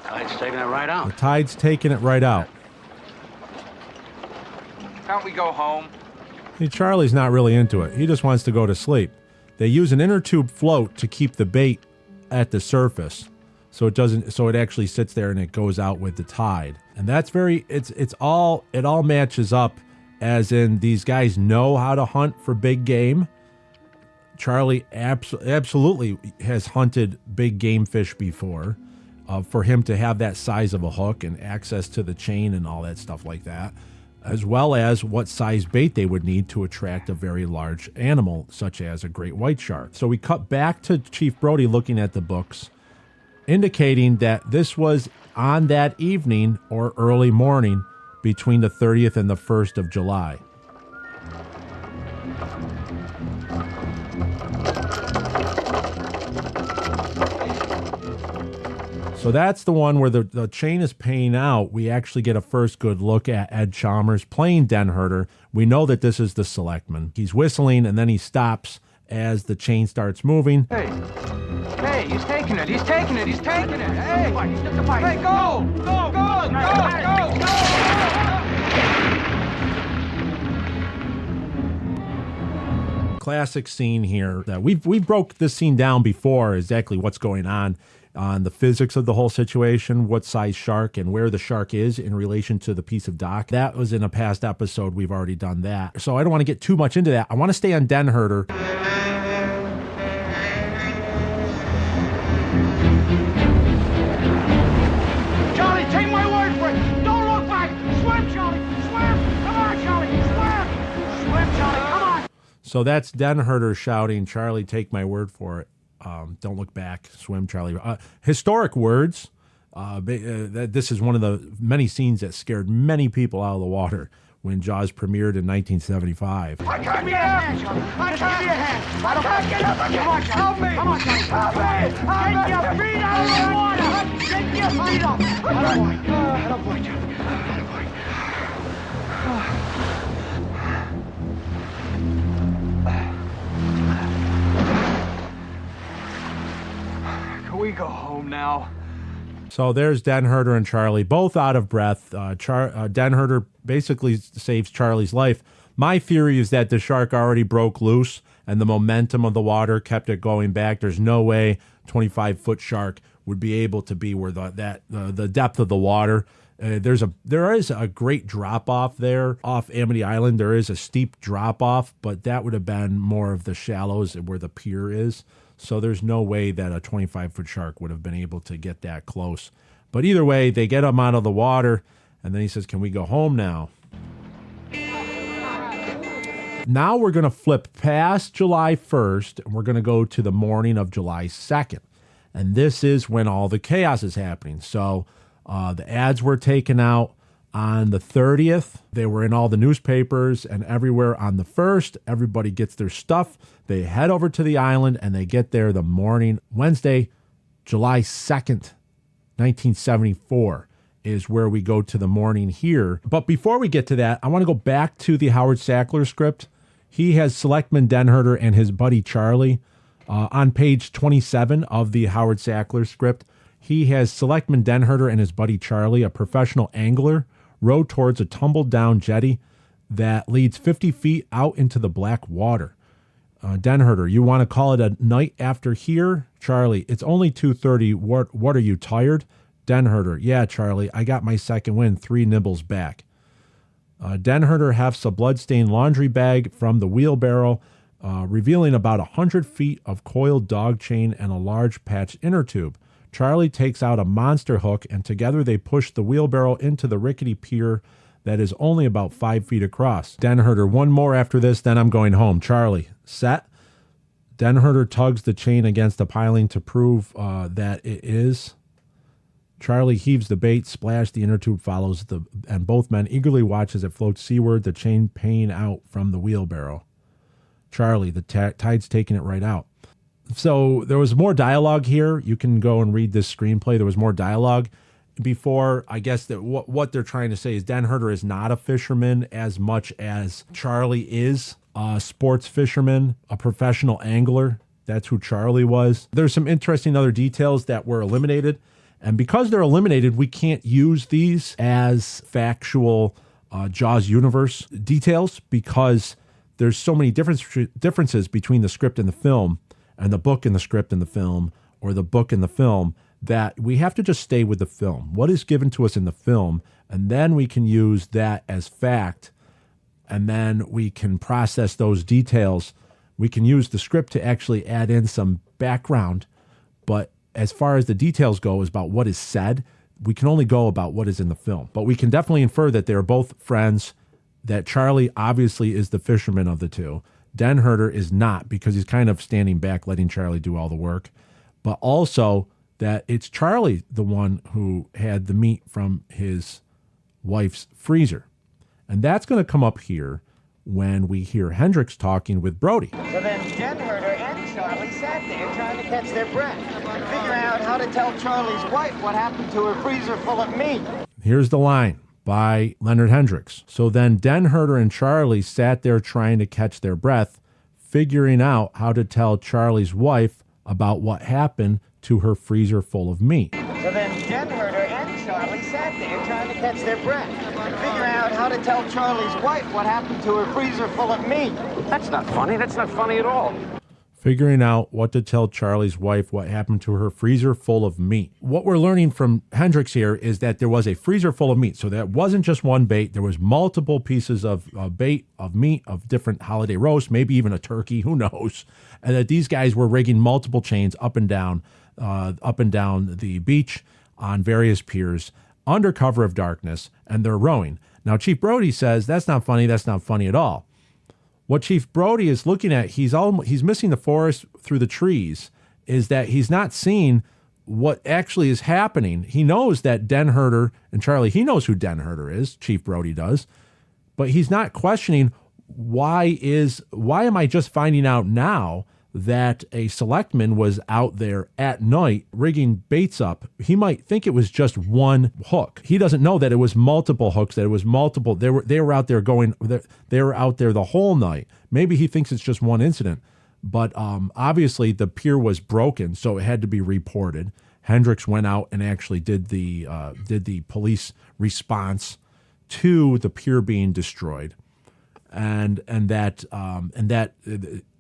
Tide's taking it right out. The tide's taking it right out. Can't we go home? See, Charlie's not really into it. He just wants to go to sleep. They use an inner tube float to keep the bait at the surface. So it actually sits there and it goes out with the tide. And that's it all matches up, as in these guys know how to hunt for big game. Charlie absolutely has hunted big game fish before. For him to have that size of a hook and access to the chain and all that stuff like that, as well as what size bait they would need to attract a very large animal, such as a great white shark. So we cut back to Chief Brody looking at the books, indicating that this was on that evening or early morning between the 30th and the 1st of July. So that's the one where the chain is paying out. We actually get a first good look at Ed Chalmers playing Denherder. We know that this is the Selectman. He's whistling and then he stops as the chain starts moving. Hey, he's taking it. He's taking it. He's taking it. Hey, he took the bite. Hey, go, go, go, go, go, go. Classic scene here. That we broke this scene down before, exactly what's going on the physics of the whole situation, what size shark and where the shark is in relation to the piece of dock. That was in a past episode. We've already done that. So I don't want to get too much into that. I want to stay on Denherder. Charlie, take my word for it. Don't look back. Swim, Charlie. Swim. Come on, Charlie. Swim. Swim, Charlie. Come on. So that's Denherder shouting, Charlie, take my word for it. Don't look back, swim, Charlie. Historic words. This is one of the many scenes that scared many people out of the water when Jaws premiered in 1975. I can't get up, Charlie. I can't get up. I can't get up. Come on, help me. Come on, Charlie. Help me. Get your feet out of the water. Get your feet up. I don't boy, Charlie. Can we go home now? So there's Denherder and Charlie, both out of breath. Denherder basically saves Charlie's life. My theory is that the shark already broke loose and the momentum of the water kept it going back. There's no way 25-foot shark would be able to be where the depth of the water. There is a great drop-off there off Amity Island. There is a steep drop-off, but that would have been more of the shallows where the pier is. So there's no way that a 25-foot shark would have been able to get that close. But either way, they get him out of the water, and then he says, can we go home now? Now we're going to flip past July 1st, and we're going to go to the morning of July 2nd. And this is when all the chaos is happening. So the ads were taken out on the 30th. They were in all the newspapers and everywhere on the 1st. Everybody gets their stuff. They head over to the island and they get there the morning. Wednesday, July 2nd, 1974 is where we go to the morning here. But before we get to that, I want to go back to the Howard Sackler script. He has Selectman Denherder and his buddy Charlie on page 27 of the Howard Sackler script. He has Selectman Denherder and his buddy Charlie, a professional angler, row towards a tumbled down jetty that leads 50 feet out into the black water. Denherder, you want to call it a night after here? Charlie, it's only 2:30. What are you, tired? Denherder, yeah, Charlie, I got my second wind 3 nibbles back. Denherder hefts a bloodstained laundry bag from the wheelbarrow, revealing about 100 feet of coiled dog chain and a large patched inner tube. Charlie takes out a monster hook, and together they push the wheelbarrow into the rickety pier that is only about 5 feet across. Denherder, one more after this, then I'm going home. Charlie, set. Denherder tugs the chain against the piling to prove that it is. Charlie heaves the bait, splash, the inner tube follows, and both men eagerly watch as it floats seaward, the chain paying out from the wheelbarrow. Charlie, the tide's taking it right out. So there was more dialogue here. You can go and read this screenplay. There was more dialogue before. I guess that what they're trying to say is Denherder is not a fisherman as much as Charlie is a sports fisherman, a professional angler. That's who Charlie was. There's some interesting other details that were eliminated. And because they're eliminated, we can't use these as factual Jaws universe details because there's so many differences between the script and the film and the book and the script and the film or the book and the film that we have to just stay with the film. What is given to us in the film, and then we can use that as fact, and then we can process those details. We can use the script to actually add in some background, but as far as the details go is about what is said, we can only go about what is in the film. But we can definitely infer that they're both friends, that Charlie obviously is the fisherman of the two. Denherder is not because he's kind of standing back, letting Charlie do all the work. But also that it's Charlie, the one who had the meat from his wife's freezer. And that's going to come up here when we hear Hendricks talking with Brody. So then Denherder and Charlie sat there trying to catch their breath, figure out how to tell Charlie's wife what happened to her freezer full of meat. Here's the line by Leonard Hendricks. So then Denherder and Charlie sat there trying to catch their breath, figuring out how to tell Charlie's wife about what happened to her freezer full of meat. So then Denherder and Charlie sat there trying to catch their breath, figure out how to tell Charlie's wife what happened to her freezer full of meat. That's not funny. That's not funny at all. Figuring out what to tell Charlie's wife what happened to her freezer full of meat. What we're learning from Hendricks here is that there was a freezer full of meat. So that wasn't just one bait. There was multiple pieces of bait, of meat, of different holiday roast, maybe even a turkey, who knows. And that these guys were rigging multiple chains up and down the beach on various piers under cover of darkness, and they're rowing. Now, Chief Brody says, that's not funny at all. What Chief Brody is looking at, he's missing the forest through the trees, is that he's not seeing what actually is happening. He knows that Denherder and Charlie, he knows who Denherder is, Chief Brody does, but he's not questioning why am I just finding out now that a selectman was out there at night rigging baits up. He might think it was just one hook. He doesn't know that it was multiple hooks, that it was multiple. They were out there they were out there the whole night. Maybe he thinks it's just one incident, but obviously the pier was broken, so it had to be reported. Hendricks went out and actually did the police response to the pier being destroyed. And that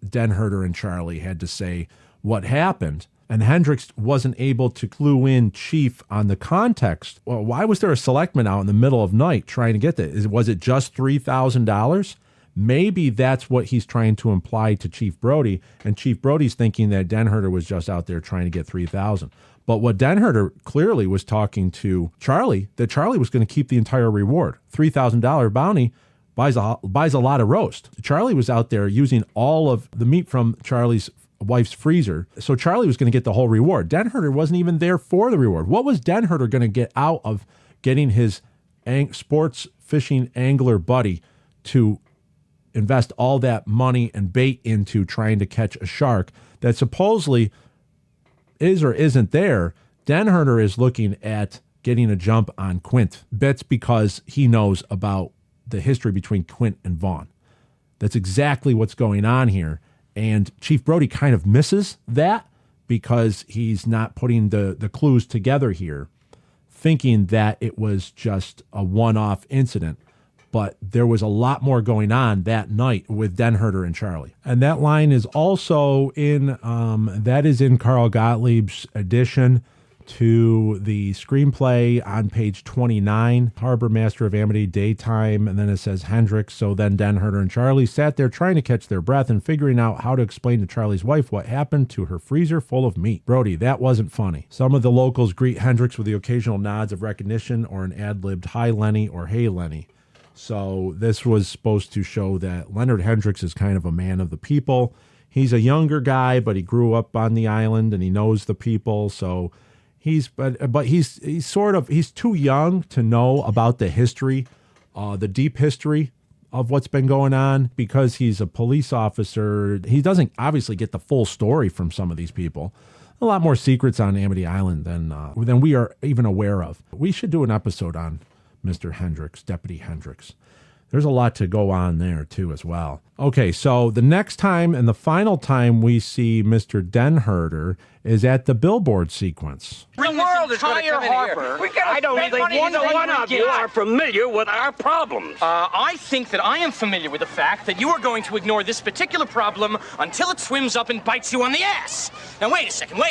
Denherder and Charlie had to say what happened. And Hendricks wasn't able to clue in Chief on the context. Well, why was there a selectman out in the middle of night trying to get that? Was it just $3,000? Maybe that's what he's trying to imply to Chief Brody. And Chief Brody's thinking that Denherder was just out there trying to get $3,000. But what Denherder clearly was talking to Charlie, that Charlie was going to keep the entire reward. $3,000 bounty buys a lot of roast. Charlie was out there using all of the meat from Charlie's wife's freezer, so Charlie was going to get the whole reward. Denherder wasn't even there for the reward. What was Denherder going to get out of getting his sports fishing angler buddy to invest all that money and bait into trying to catch a shark that supposedly is or isn't there? Denherder is looking at getting a jump on Quint. That's because he knows about the history between Quint and Vaughn. That's exactly what's going on here. And Chief Brody kind of misses that because he's not putting the clues together here, thinking that it was just a one-off incident. But there was a lot more going on that night with Denherder and Charlie. And that line is also in Carl Gottlieb's edition to the screenplay on page 29, Harbor Master of Amity, daytime, and then it says Hendricks. So then Denherder and Charlie sat there trying to catch their breath and figuring out how to explain to Charlie's wife what happened to her freezer full of meat. Brody, that wasn't funny. Some of the locals greet Hendricks with the occasional nods of recognition or an ad-libbed "Hi Lenny" or "Hey Lenny." So this was supposed to show that Leonard Hendricks is kind of a man of the people. He's a younger guy, but he grew up on the island and he knows the people, so He's too young to know about the history, the deep history of what's been going on, because he's a police officer. He doesn't obviously get the full story from some of these people. A lot more secrets on Amity Island than we are even aware of. We should do an episode on Mr. Hendricks, Deputy Hendricks. There's a lot to go on there, too, as well. Okay, so the next time and the final time we see Mr. Denherder is at the billboard sequence. The world is going to come in here. I don't think either one of you are familiar with our problems. I think that I am familiar with the fact that you are going to ignore this particular problem until it swims up and bites you on the ass. Now, wait a second.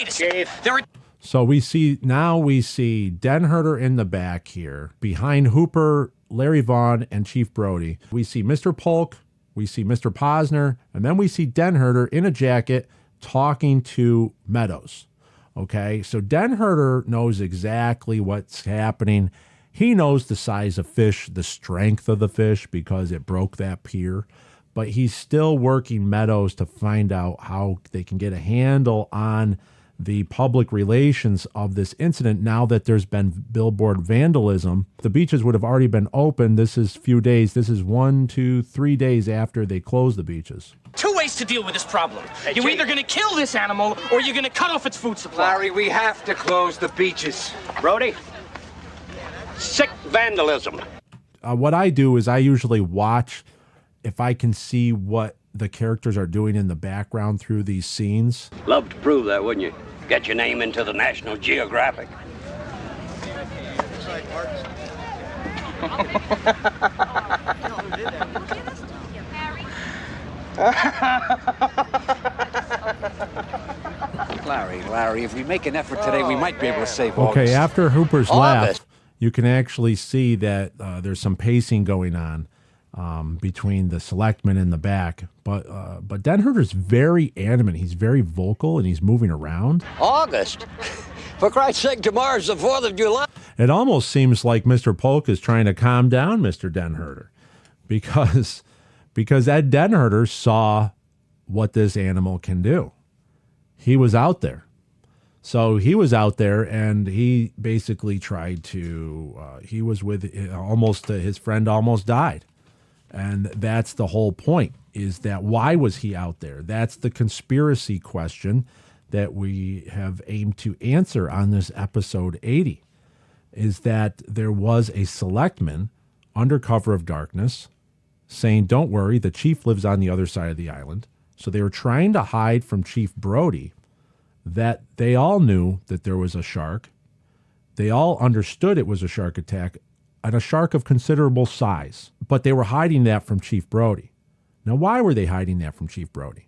There are... So we see Denherder in the back here, behind Hooper, Larry Vaughn, and Chief Brody. We see Mr. Polk, we see Mr. Posner, and then we see Denherder in a jacket talking to Meadows. Okay, so Denherder knows exactly what's happening. He knows the size of fish, the strength of the fish, because it broke that pier. But he's still working Meadows to find out how they can get a handle on the public relations of this incident now that there's been billboard vandalism. The beaches would have already been open. This is few days. This is 1, 2, 3 days after they closed the beaches. Two ways to deal with this problem. You're either going to kill this animal or you're going to cut off its food supply. Larry, we have to close the beaches. Brody, sick vandalism. What I do is I usually watch if I can see what the characters are doing in the background through these scenes. Love to prove that, wouldn't you? Get your name into the National Geographic. Larry, if we make an effort today, we might be able to save August. Okay, after Hooper's laugh, you can actually see that there's some pacing going on between the selectmen in the back. But Denherder's very animate. He's very vocal, and he's moving around. August? For Christ's sake, tomorrow's the 4th of July. It almost seems like Mr. Polk is trying to calm down Mr. Denherder, because Ed Denherder saw what this animal can do. He was out there. So he was out there, and he basically tried to, he was with his friend almost died. And that's the whole point, is that why was he out there? That's the conspiracy question that we have aimed to answer on this episode 80, is that there was a selectman under cover of darkness saying, don't worry, the chief lives on the other side of the island. So they were trying to hide from Chief Brody that they all knew that there was a shark. They all understood it was a shark attack, and a shark of considerable size. But they were hiding that from Chief Brody. Now, why were they hiding that from Chief Brody?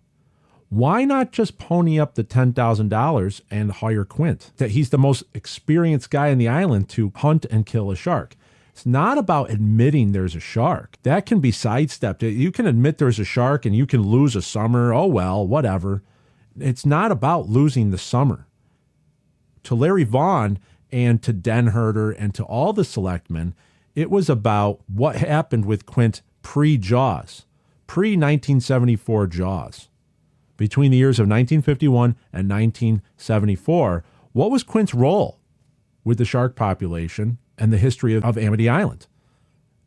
Why not just pony up the $10,000 and hire Quint? That he's the most experienced guy in the island to hunt and kill a shark. It's not about admitting there's a shark. That can be sidestepped. You can admit there's a shark and you can lose a summer. Oh, well, whatever. It's not about losing the summer. To Larry Vaughn and to Denherder and to all the selectmen, it was about what happened with Quint pre-Jaws, pre-1974 Jaws. Between the years of 1951 and 1974, what was Quint's role with the shark population and the history of Amity Island?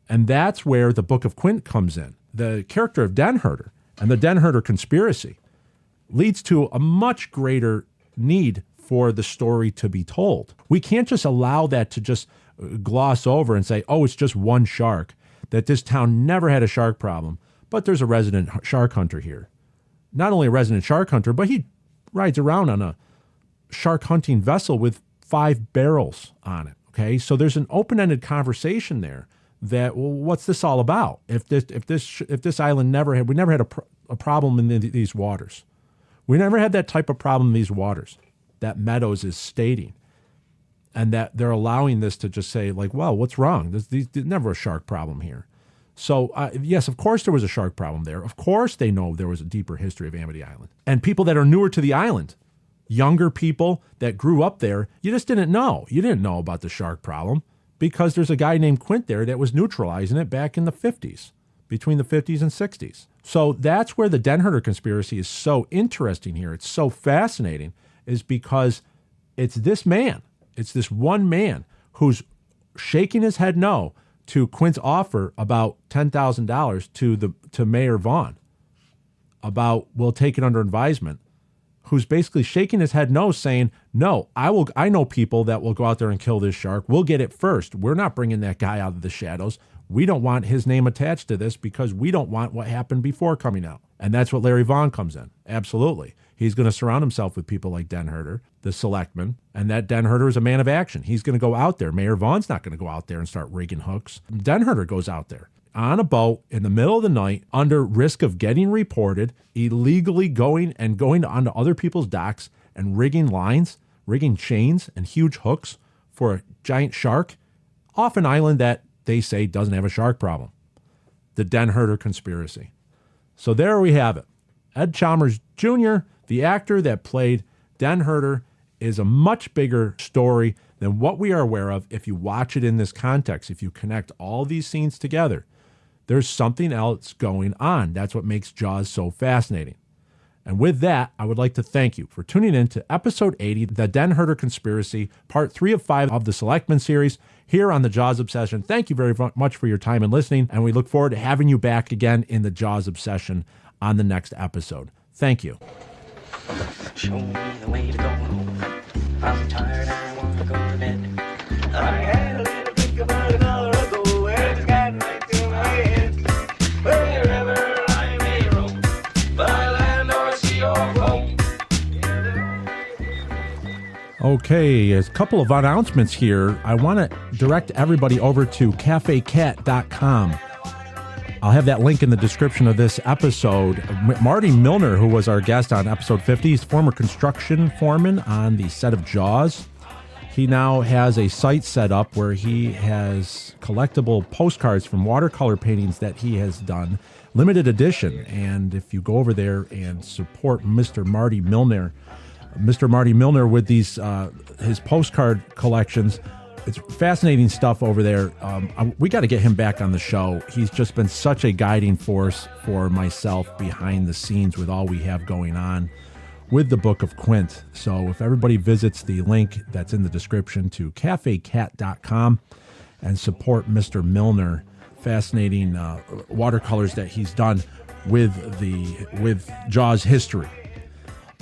And that's where the Book of Quint comes in. The character of Denherder and the Denherder conspiracy leads to a much greater need for the story to be told. We can't just allow that to just gloss over and say, oh, it's just one shark, that this town never had a shark problem, but there's a resident shark hunter here. Not only a resident shark hunter, but he rides around on a shark hunting vessel with 5 barrels on it. Okay, so there's an open-ended conversation there that, well, what's this all about? If this island we never had a problem in these waters. We never had that type of problem in these waters that Meadows is stating, and that they're allowing this to just say, like, well, what's wrong? There's never a shark problem here. So, yes, of course there was a shark problem there. Of course they know there was a deeper history of Amity Island. And people that are newer to the island, younger people that grew up there, you just didn't know. You didn't know about the shark problem because there's a guy named Quint there that was neutralizing it back in the 50s, between the 50s and 60s. So that's where the Denherder conspiracy is so interesting here. It's so fascinating, is because it's this man. It's this one man who's shaking his head no to Quint's offer about $10,000 to Mayor Vaughn about we'll take it under advisement, who's basically shaking his head no, saying, no, I know people that will go out there and kill this shark. We'll get it first. We're not bringing that guy out of the shadows. We don't want his name attached to this because we don't want what happened before coming out. And that's what Larry Vaughn comes in. Absolutely. He's going to surround himself with people like Denherder, the selectman, and that Denherder is a man of action. He's going to go out there. Mayor Vaughn's not going to go out there and start rigging hooks. Denherder goes out there on a boat in the middle of the night under risk of getting reported, illegally going onto other people's docks and rigging lines, rigging chains and huge hooks for a giant shark off an island that they say doesn't have a shark problem. The Denherder conspiracy. So there we have it. Ed Chalmers Jr., the actor that played Denherder, is a much bigger story than what we are aware of if you watch it in this context. If you connect all these scenes together, there's something else going on. That's what makes Jaws so fascinating. And with that, I would like to thank you for tuning in to episode 80, The Denherder Conspiracy, part 3 of 5 of the Selectmen series, here on the Jaws Obsession. Thank you very much for your time and listening, and we look forward to having you back again in the Jaws Obsession on the next episode. Thank you. Show me the way to go home. I'm tired, I want to go to bed. I had a little think about an hour ago, and it's gotten right to my head. Wherever I may roam, by land or sea or foam. Okay, a couple of announcements here. I want to direct everybody over to cafecat.com. I'll have that link in the description of this episode. Marty Milner, who was our guest on episode 50, is former construction foreman on the set of Jaws. He now has a site set up where he has collectible postcards from watercolor paintings that he has done, limited edition. And if you go over there and support Mr. Marty Milner with these his postcard collections, it's fascinating stuff over there. We got to get him back on the show. He's just been such a guiding force for myself behind the scenes with all we have going on with the Book of Quint. So if everybody visits the link that's in the description to cafecat.com and support Mr. Milner, fascinating watercolors that he's done with Jaws history.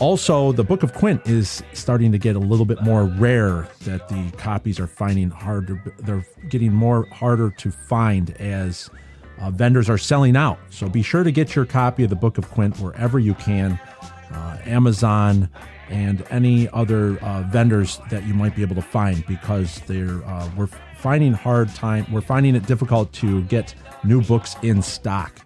Also, the Book of Quint is starting to get a little bit more rare, that the copies are finding harder. They're getting harder to find as vendors are selling out. So be sure to get your copy of the Book of Quint wherever you can, Amazon and any other vendors that you might be able to find, because we're finding it difficult to get new books in stock.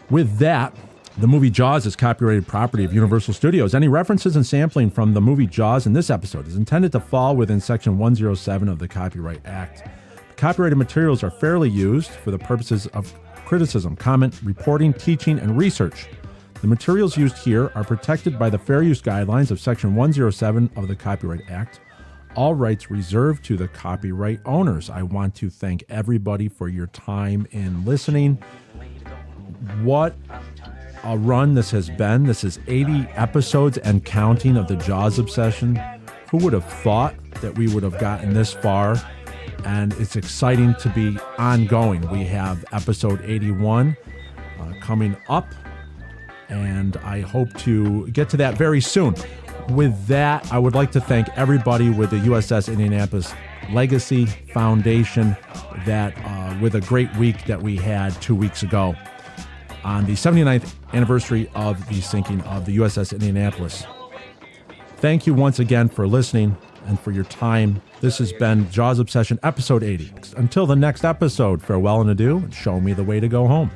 With that, the movie Jaws is copyrighted property of Universal Studios. Any references and sampling from the movie Jaws in this episode is intended to fall within Section 107 of the Copyright Act. The copyrighted materials are fairly used for the purposes of criticism, comment, reporting, teaching, and research. The materials used here are protected by the Fair Use Guidelines of Section 107 of the Copyright Act. All rights reserved to the copyright owners. I want to thank everybody for your time in listening. What a run this has been. This is 80 episodes and counting of the Jaws Obsession. Who would have thought that we would have gotten this far? And it's exciting to be ongoing. We have episode 81 coming up, and I hope to get to that very soon. With that, I would like to thank everybody with the USS Indianapolis Legacy Foundation that with a great week that we had 2 weeks ago on the 79th anniversary of the sinking of the USS Indianapolis. Thank you once again for listening and for your time. This has been Jaws Obsession, episode 80. Until the next episode, farewell and adieu, and show me the way to go home.